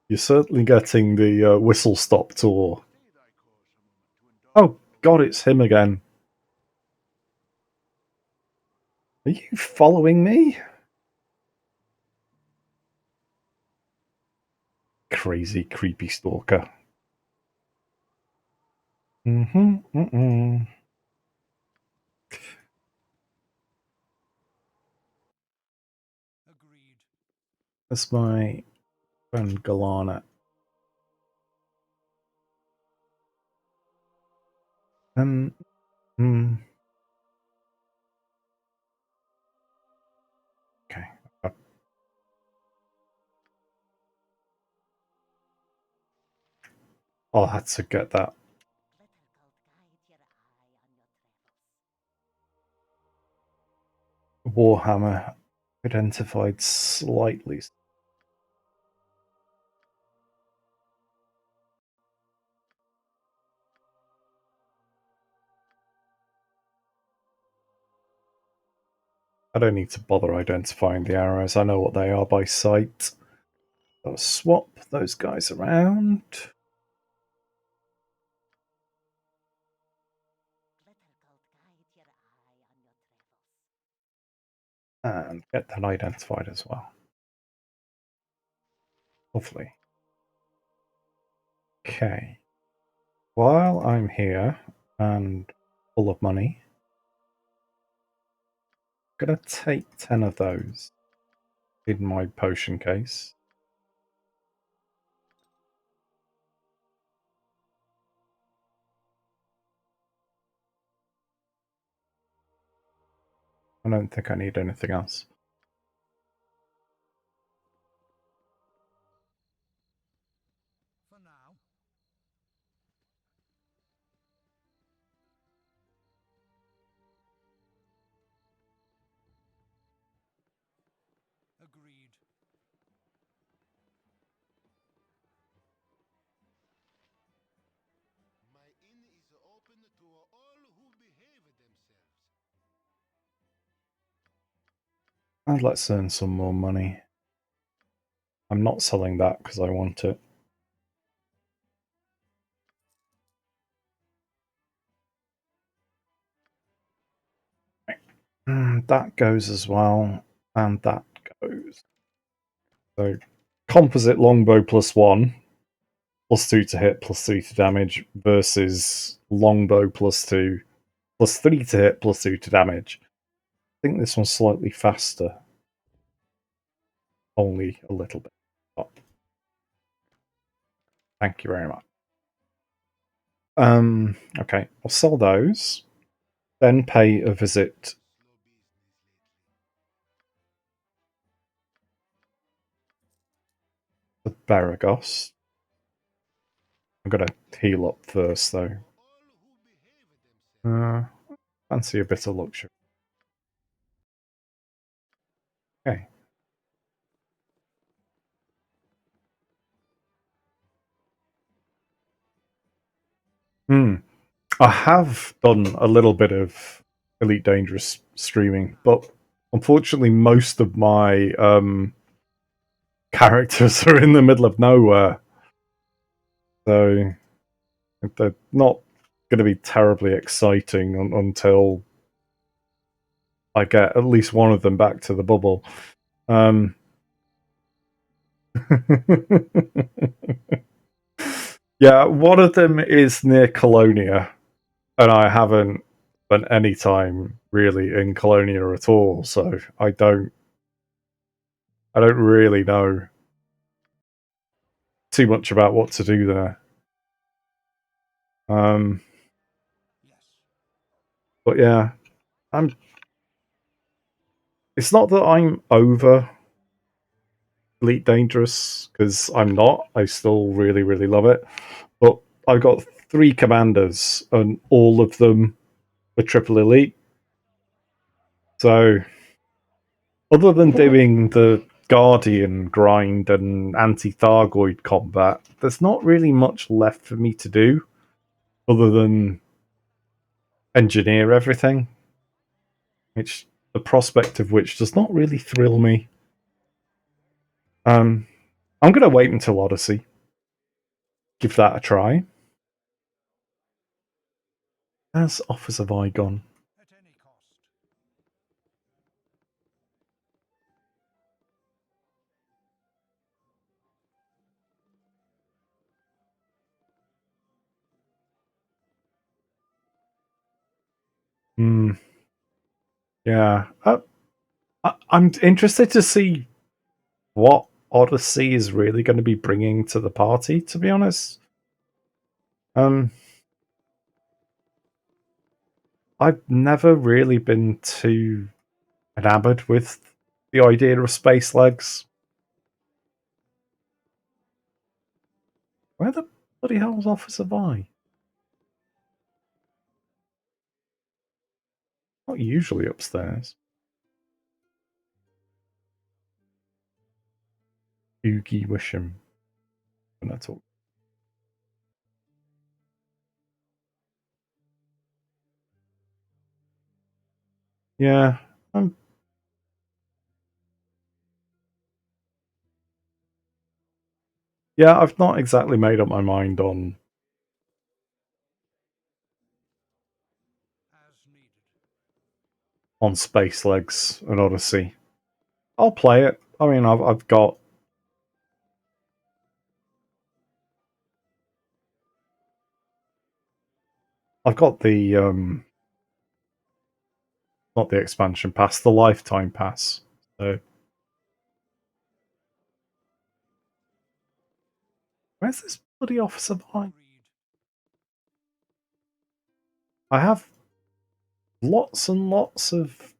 You're certainly getting the whistle stop tour. Oh, God, it's him again. Are you following me? Crazy, creepy stalker. Mm-hmm. Agreed. That's my friend Galana. Mm. Okay. I'll have to get that Warhammer identified slightly. I don't need to bother identifying the arrows. I know what they are by sight. I'll swap those guys around. And get that identified as well. Lovely. Okay. While I'm here and full of money, I'm going to take 10 of those in my potion case. I don't think I need anything else. For now. Agreed. My inn is open to all who behave themselves. And let's earn some more money. I'm not selling that because I want it. That goes as well, and that goes. So, composite longbow +1, +2 to hit, +3 to damage, versus longbow +2, +3 to hit, +2 to damage. I think this one's slightly faster. Only a little bit. Oh. Thank you very much. Okay, I'll sell those, then pay a visit to Baragos. I'm gonna heal up first, though. Fancy a bit of luxury. Okay. I have done a little bit of Elite Dangerous streaming, but unfortunately, most of my characters are in the middle of nowhere, so they're not going to be terribly exciting until I get at least one of them back to the bubble. Yeah, one of them is near Colonia, and I haven't spent any time really in Colonia at all, so I don't really know too much about what to do there. Yes. But yeah, I'm. It's not that I'm over Elite Dangerous, because I'm not. I still really, really love it. But I've got 3 commanders, and all of them are triple elite. So, other than doing the Guardian grind and anti-Thargoid combat, there's not really much left for me to do, other than engineer everything, which the prospect of which does not really thrill me. I'm going to wait until Odyssey. Give that a try. As Officer Vigon. At any cost. Yeah. I'm interested to see what Odyssey is really going to be bringing to the party, to be honest. I've never really been too enamored with the idea of space legs. Where the bloody hell's Officer Vi? Not usually upstairs. Oogie Wisham. When I talk. Yeah, Yeah, I've not exactly made up my mind on As needed. Space Legs and Odyssey. I'll play it. I mean, I've got the not the expansion pass, the lifetime pass. So where's this bloody officer behind? Agreed. I have lots and lots of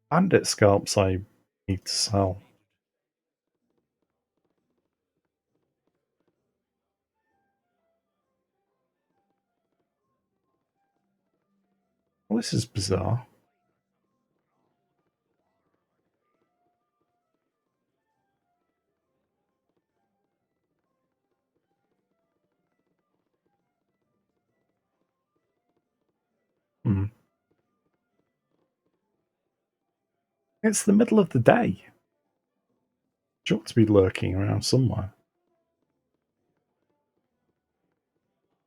bandit scalps I need to sell. Well, this is bizarre. Hmm. It's the middle of the day. She ought to be lurking around somewhere.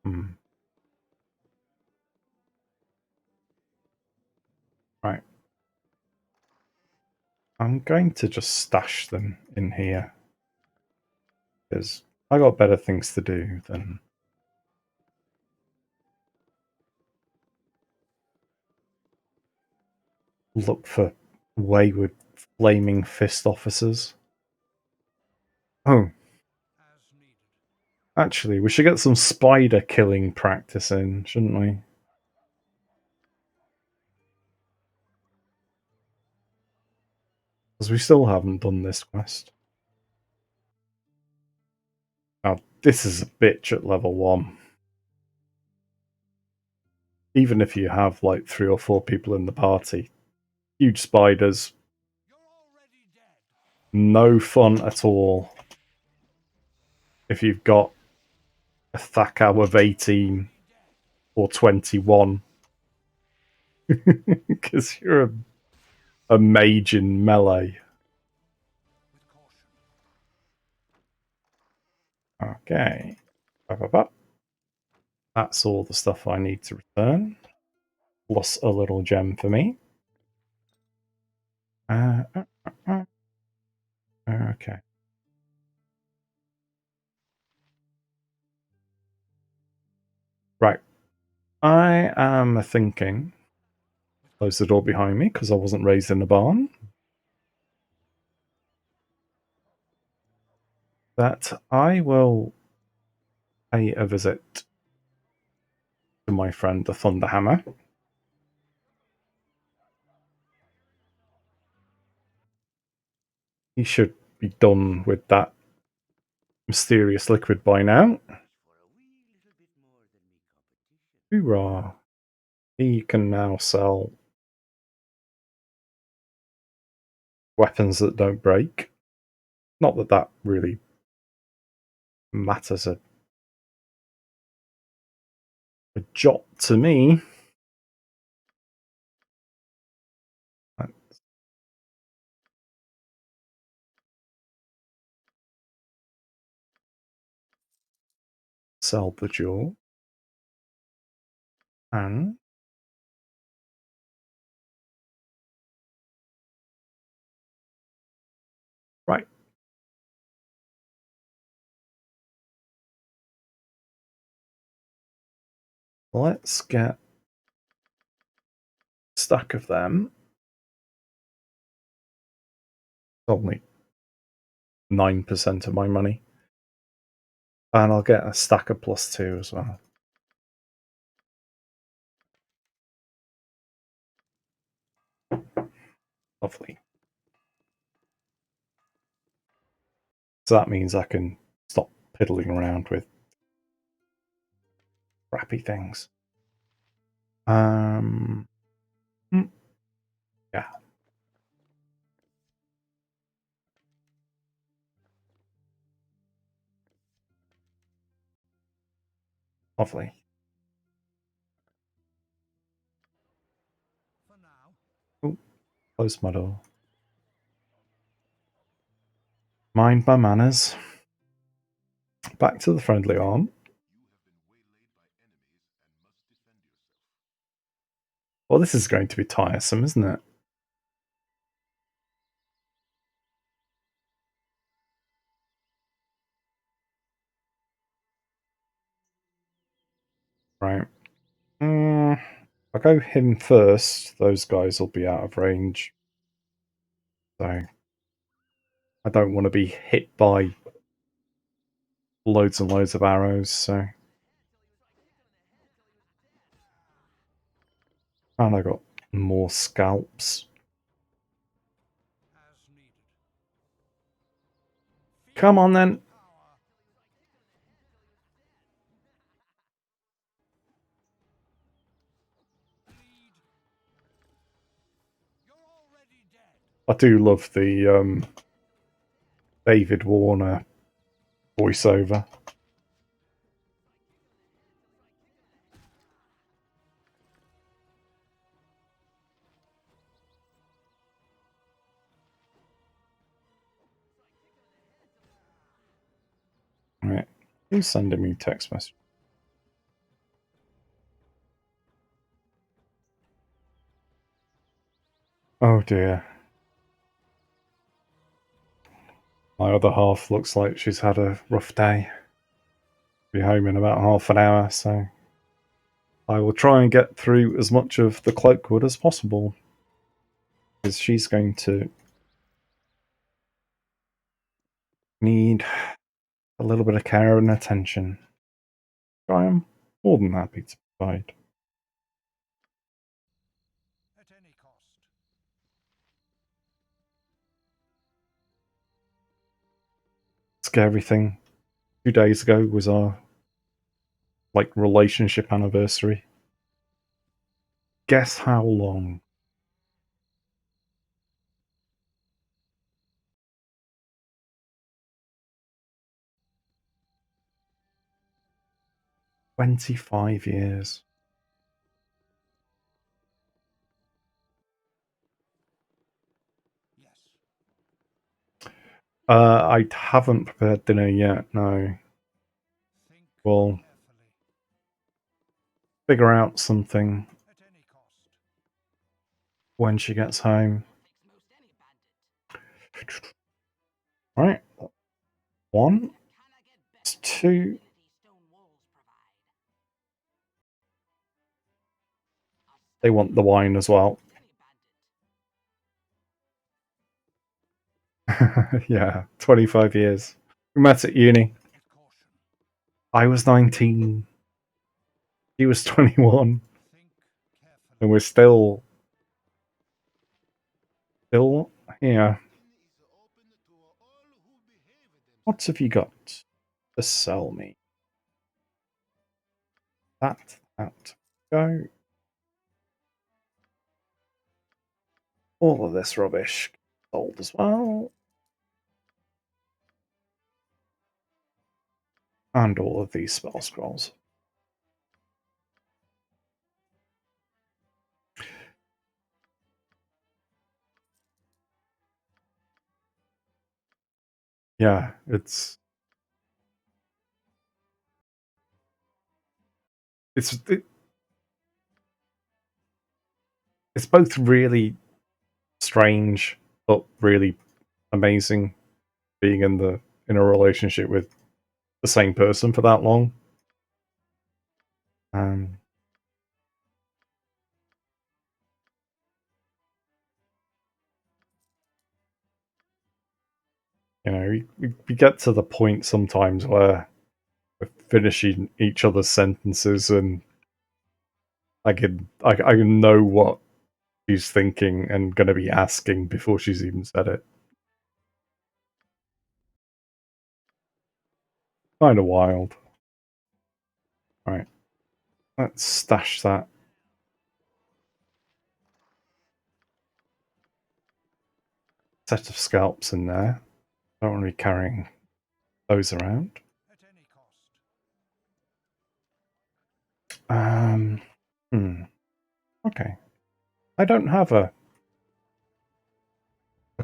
Hmm. Right. I'm going to just stash them in here. Because I got better things to do than look for wayward flaming fist officers. Oh, As needed. actually, we should get some spider killing practice in, shouldn't we? Because we still haven't done this quest. Now, this is a bitch at level 1. Even if you have like 3 or 4 people in the party, huge spiders, You're already dead. no fun at all. If you've got a Thakao of 18 or 21, because you're a mage in melee. With caution. Okay. That's all the stuff I need to return. Plus a little gem for me. Okay. Right. I am thinking. Close the door behind me because I wasn't raised in a barn. That I will pay a visit to my friend the Thunderhammer. He should be done with that mysterious liquid by now. Hoorah. He can now sell weapons that don't break. Not that that really matters a jot to me. Sell the jewel. And right. Let's get a stack of them. Only 9% of my money. And I'll get a stack of +2 as well. Lovely. So that means I can stop piddling around with crappy things. Yeah. Lovely. For now. Oh, close my door. Mind my manners. back to the friendly arm. Well, this is going to be tiresome, isn't it? Right. I'll go him first. Those guys will be out of range. So I don't want to be hit by loads and loads of arrows, so. And I got more scalps. As needed. Come on then. Power. Bleed. You're already dead. I do love the David Warner voiceover. Right. Who's sending me text message? Oh dear. My other half looks like she's had a rough day. Be home in about half an hour, so I will try and get through as much of the Cloakwood as possible. Because she's going to need a little bit of care and attention. I am more than happy to provide. At any cost. Scary thing. 2 days ago was our relationship anniversary. Guess how long? $25. Yes. I haven't prepared dinner yet, no. Think We'll carefully. figure out something At any cost. when she gets home. Right. 1, 2. They want the wine as well. Yeah, 25 years. We met at uni. With caution. I was 19. He was 21. Think carefully. And we're still here. Is open to all who behave themselves. What have you got to sell me? That. Go. All of this rubbish sold as well. And all of these spell scrolls. Yeah, it's both really strange but really amazing being in a relationship with the same person for that long. You know, we get to the point sometimes where we're finishing each other's sentences, and I know what she's thinking and going to be asking before she's even said it. Kind of wild. Right, let's stash that set of scalps in there. Don't want to be carrying those around. At any cost. Okay. I don't have a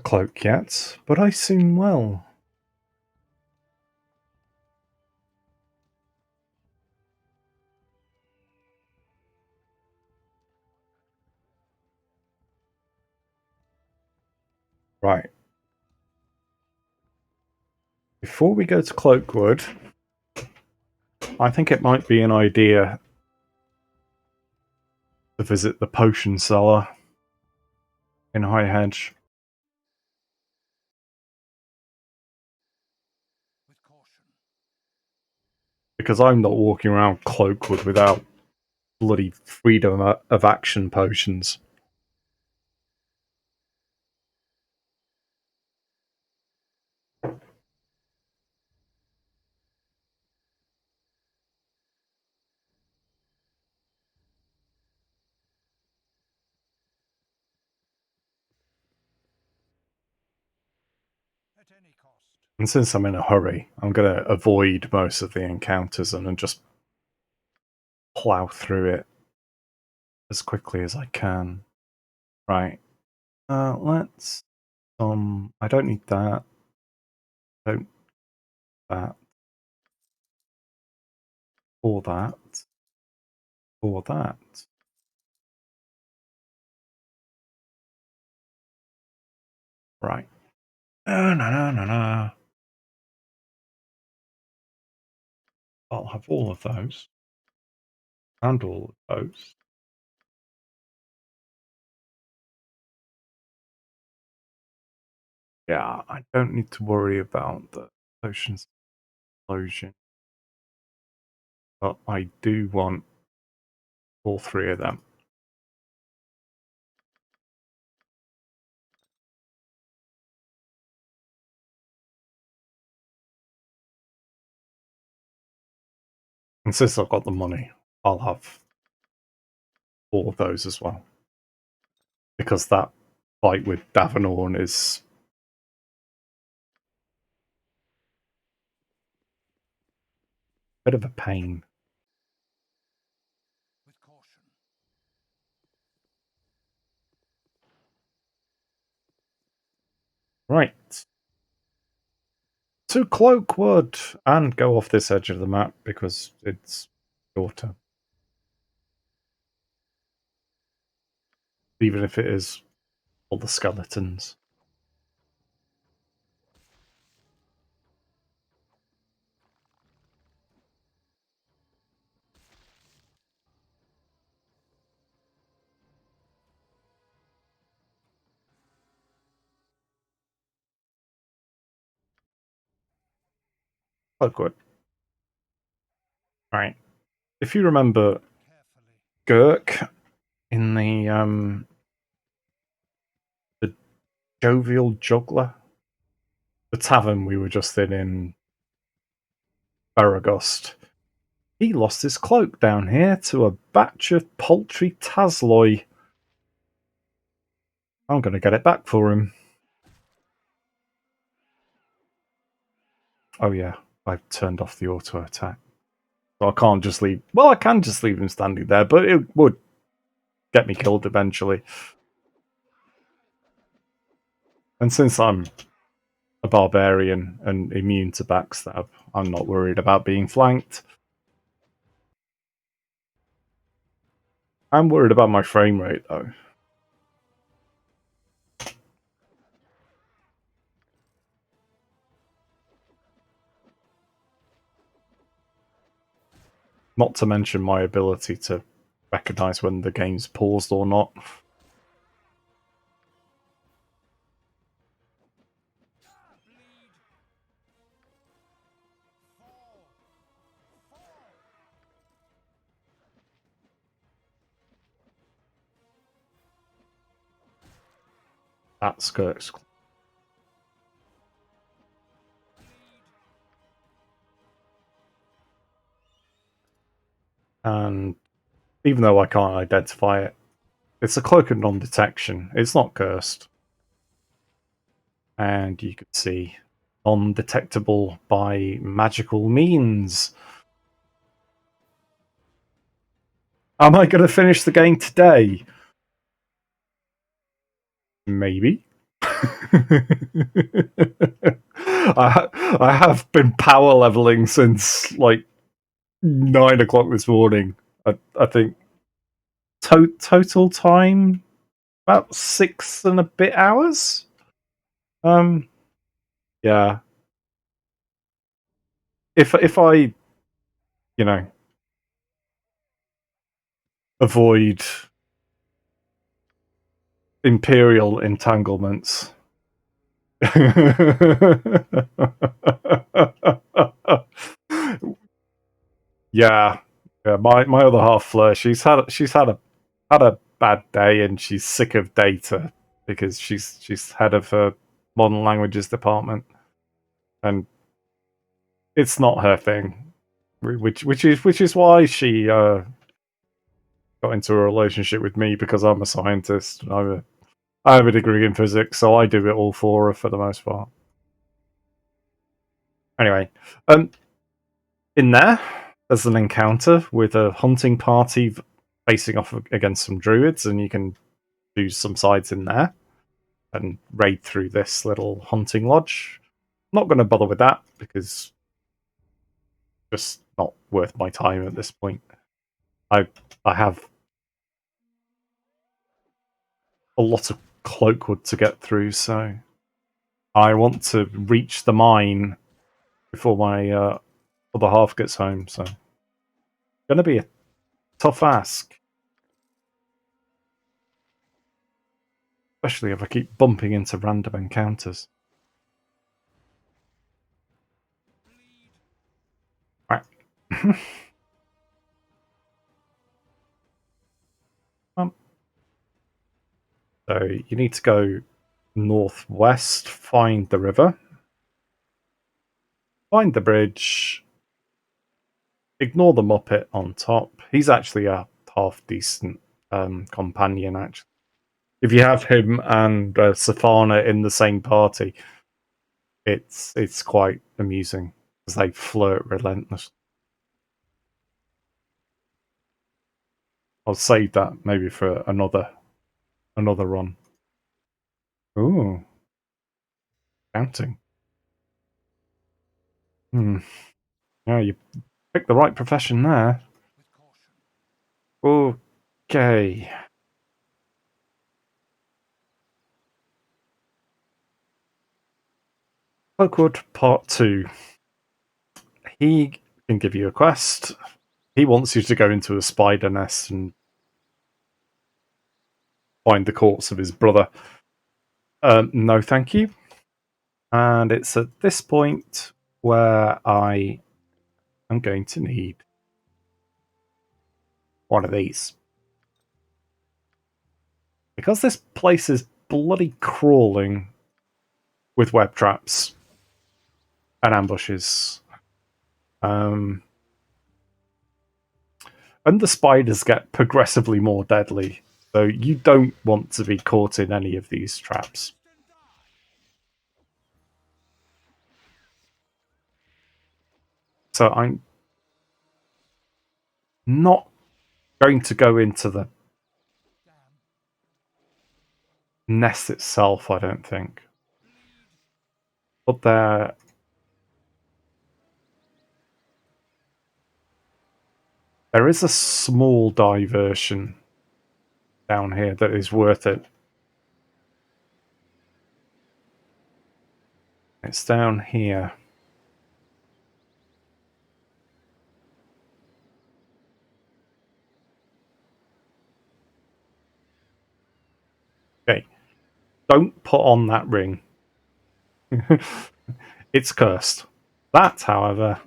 cloak yet, but I soon will. Right. Before we go to Cloakwood, I think it might be an idea to visit the potion cellar in High Hedge. With caution. Because I'm not walking around Cloakwood without bloody freedom of action potions. At any cost. And since I'm in a hurry, I'm going to avoid most of the encounters and then just plow through it as quickly as I can. Right. Let's... I don't need that. Don't... That. Or that. Or that. Right. No. I'll have all of those. And all of those. Yeah, I don't need to worry about the potions explosion. But I do want all three of them. And since I've got the money, I'll have all of those as well. Because that fight with Davenorn is a bit of a pain. With caution. Right. To Cloakwood! And go off this edge of the map because it's shorter. Even if it is all the skeletons. Cloakwood. Right. If you remember Carefully. Gurk in the Jovial Juggler, the tavern we were just in Baragost, he lost his cloak down here to a batch of paltry Tasloi. I'm going to get it back for him. Oh yeah, I've turned off the auto attack. So I can't just leave... Well, I can just leave him standing there, but it would get me killed eventually. And since I'm a barbarian and immune to backstab, I'm not worried about being flanked. I'm worried about my frame rate, though. Not to mention my ability to recognize when the game's paused or not. That skirts. And even though I can't identify it, it's a cloak of non-detection. It's not cursed. And you can see non-detectable by magical means. Am I going to finish the game today? Maybe. I have been power leveling since like 9 o'clock this morning. I think total time about 6 and a bit hours. Yeah. If I, you know, avoid imperial entanglements. Yeah, yeah. My other half, Fleur, she's had a bad day, and she's sick of data because she's head of her modern languages department, and it's not her thing. Which is why she got into a relationship with me, because I'm a scientist. I have a degree in physics, so I do it all for her for the most part. Anyway, in there's an encounter with a hunting party facing off against some druids, and you can do some sides in there and raid through this little hunting lodge. Not going to bother with that because just not worth my time at this point. I have a lot of cloakwood to get through, so I want to reach the mine before my other half gets home. So, going to be a tough ask, especially if I keep bumping into random encounters. Right. So you need to go northwest, find the river, find the bridge, ignore the Muppet on top. He's actually a half decent companion, actually. If you have him and Safana in the same party, it's quite amusing because they flirt relentless. I'll save that maybe for another run. Ooh, counting. Yeah, you picked the right profession there. With caution. Okay. Cloakwood Part 2. He can give you a quest. He wants you to go into a spider nest and find the corpse of his brother. No, thank you. And it's at this point where I am going to need one of these. Because this place is bloody crawling with web traps and ambushes. And the spiders get progressively more deadly. So you don't want to be caught in any of these traps. So I'm not going to go into the nest itself, I don't think. But there is a small diversion down here that is worth it. It's down here. Okay. Don't put on that ring. It's cursed. That, however,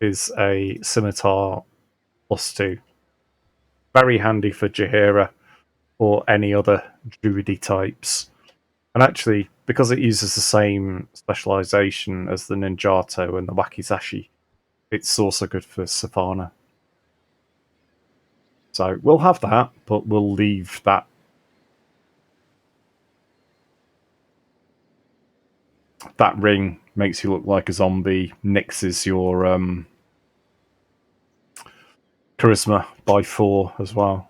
is a scimitar +2. Very handy for Jaheira or any other druidy types. And actually, because it uses the same specialization as the Ninjato and the Wakizashi, it's also good for Safana. So we'll have that, but we'll leave that. That ring makes you look like a zombie, nixes your charisma by 4 as well.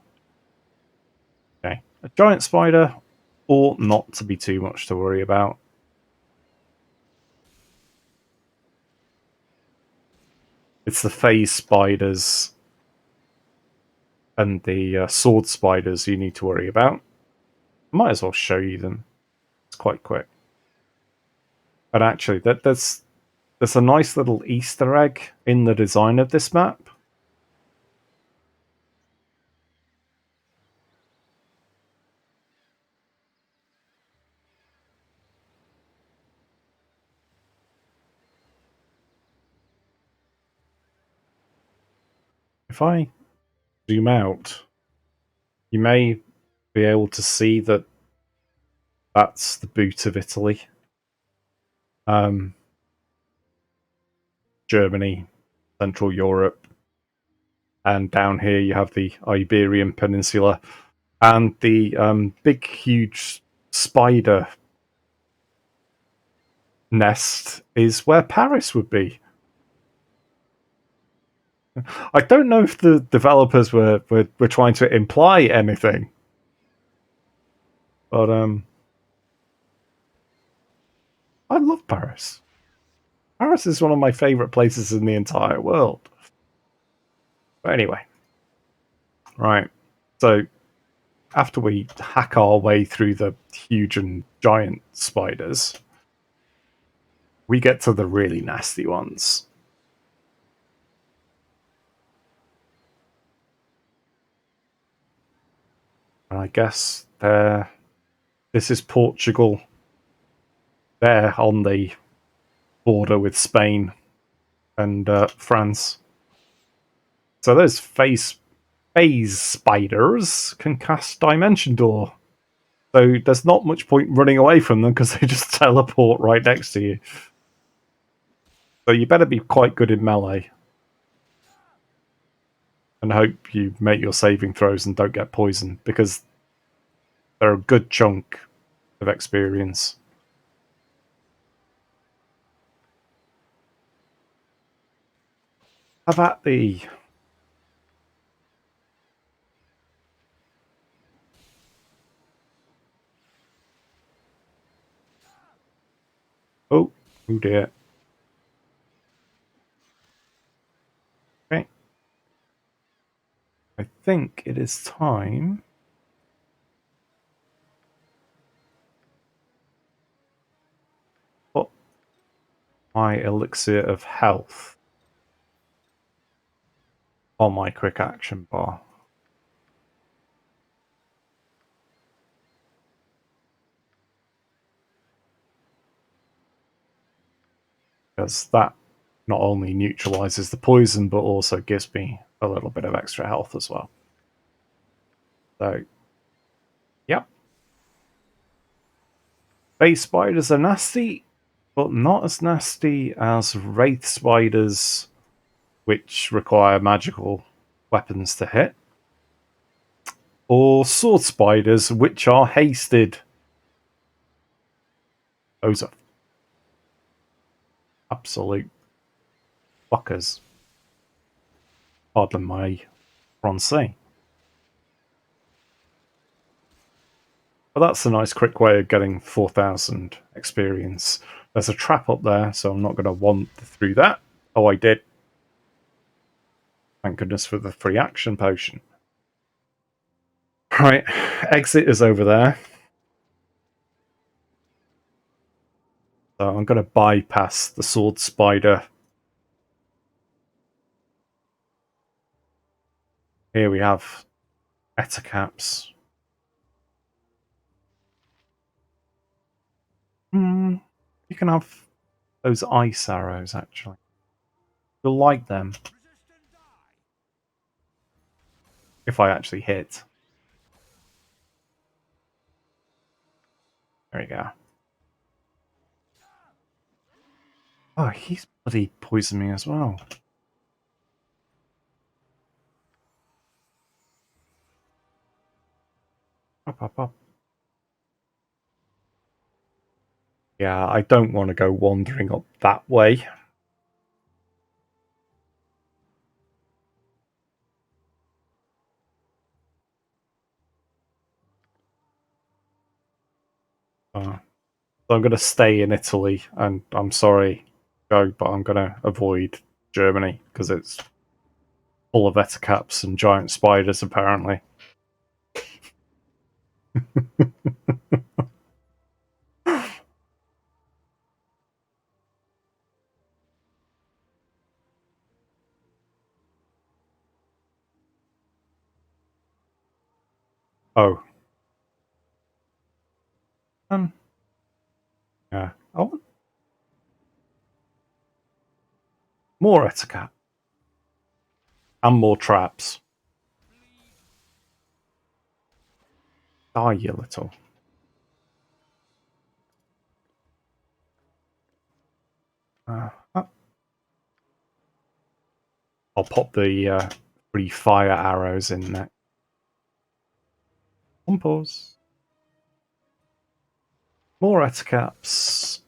Okay. A giant spider ought not to be too much to worry about. It's the phase spiders and the sword spiders you need to worry about. Might as well show you them. It's quite quick. And actually, there's a nice little Easter egg in the design of this map. If I zoom out, you may be able to see that that's the boot of Italy. Germany, Central Europe, and down here you have the Iberian Peninsula, and the big, huge spider nest is where Paris would be. I don't know if the developers were trying to imply anything, but I love Paris. Paris is one of my favorite places in the entire world. But anyway, right. So after we hack our way through the huge and giant spiders, we get to the really nasty ones. And I guess this is Portugal. They're on the border with Spain and France. So those phase spiders can cast Dimension Door. So there's not much point running away from them because they just teleport right next to you. So you better be quite good in melee. And hope you make your saving throws and don't get poisoned, because they're a good chunk of experience. Have at thee. Oh dear. Okay. I think it is time. Put my elixir of health on my quick action bar. Because that not only neutralizes the poison, but also gives me a little bit of extra health as well. So, yep. Base spiders are nasty, but not as nasty as wraith spiders, which require magical weapons to hit, or sword spiders, which are hasted. Those are absolute fuckers. Pardon my Francais. But that's a nice quick way of getting 4,000 experience. There's a trap up there, so I'm not going to wander through that. Oh, I did. Thank goodness for the free action potion. Right, exit is over there. So I'm going to bypass the sword spider. Here we have Etacaps. You can have those ice arrows, actually. You'll like them. If I actually hit. There we go. Oh, he's bloody poisoned me as well. Up. Yeah, I don't want to go wandering up that way. So I'm going to stay in Italy, and I'm sorry, Joe, but I'm going to avoid Germany because it's full of Etacaps and giant spiders, apparently. Oh. Yeah. Oh. More etiquette. And more traps. Die, you little. I'll pop the 3 fire arrows in there. On pause. More eticaps.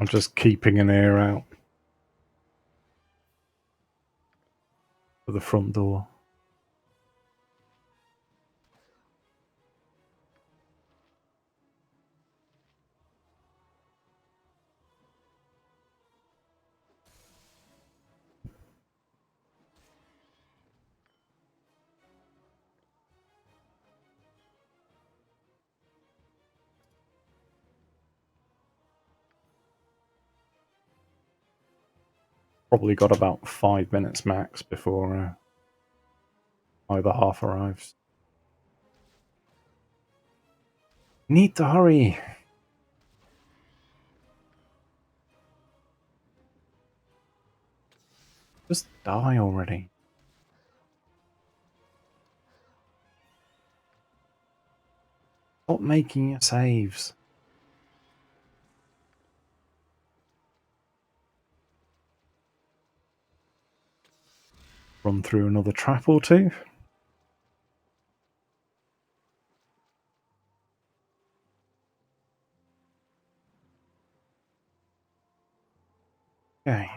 I'm just keeping an ear out for the front door. Probably got about 5 minutes max before either half arrives. Need to hurry. Just die already. Stop making your saves. Run through another trap or two. Okay,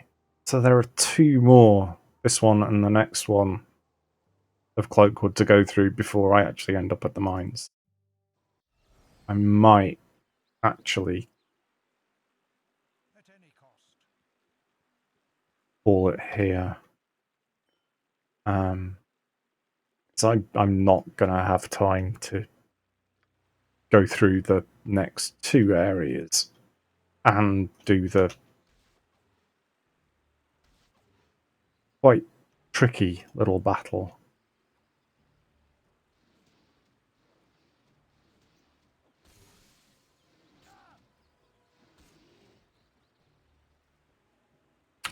so there are 2 more, this one and the next one, of Cloakwood to go through before I actually end up at the mines. I might actually At any cost. call it here. So I'm not going to have time to go through the next 2 areas and do the quite tricky little battle.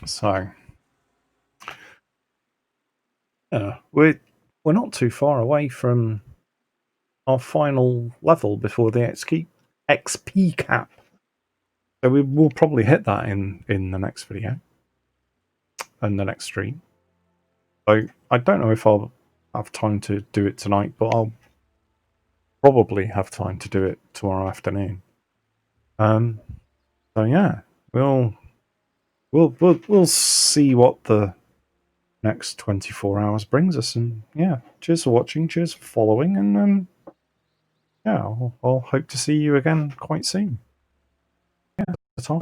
So, yeah, we're not too far away from our final level before the XP cap. So we will probably hit that in the next video and the next stream. So I don't know if I'll have time to do it tonight, but I'll probably have time to do it tomorrow afternoon. So yeah, we'll see what the next 24 hours brings us, and yeah, cheers for watching, cheers for following, and yeah, I'll hope to see you again quite soon. Yeah, that's all.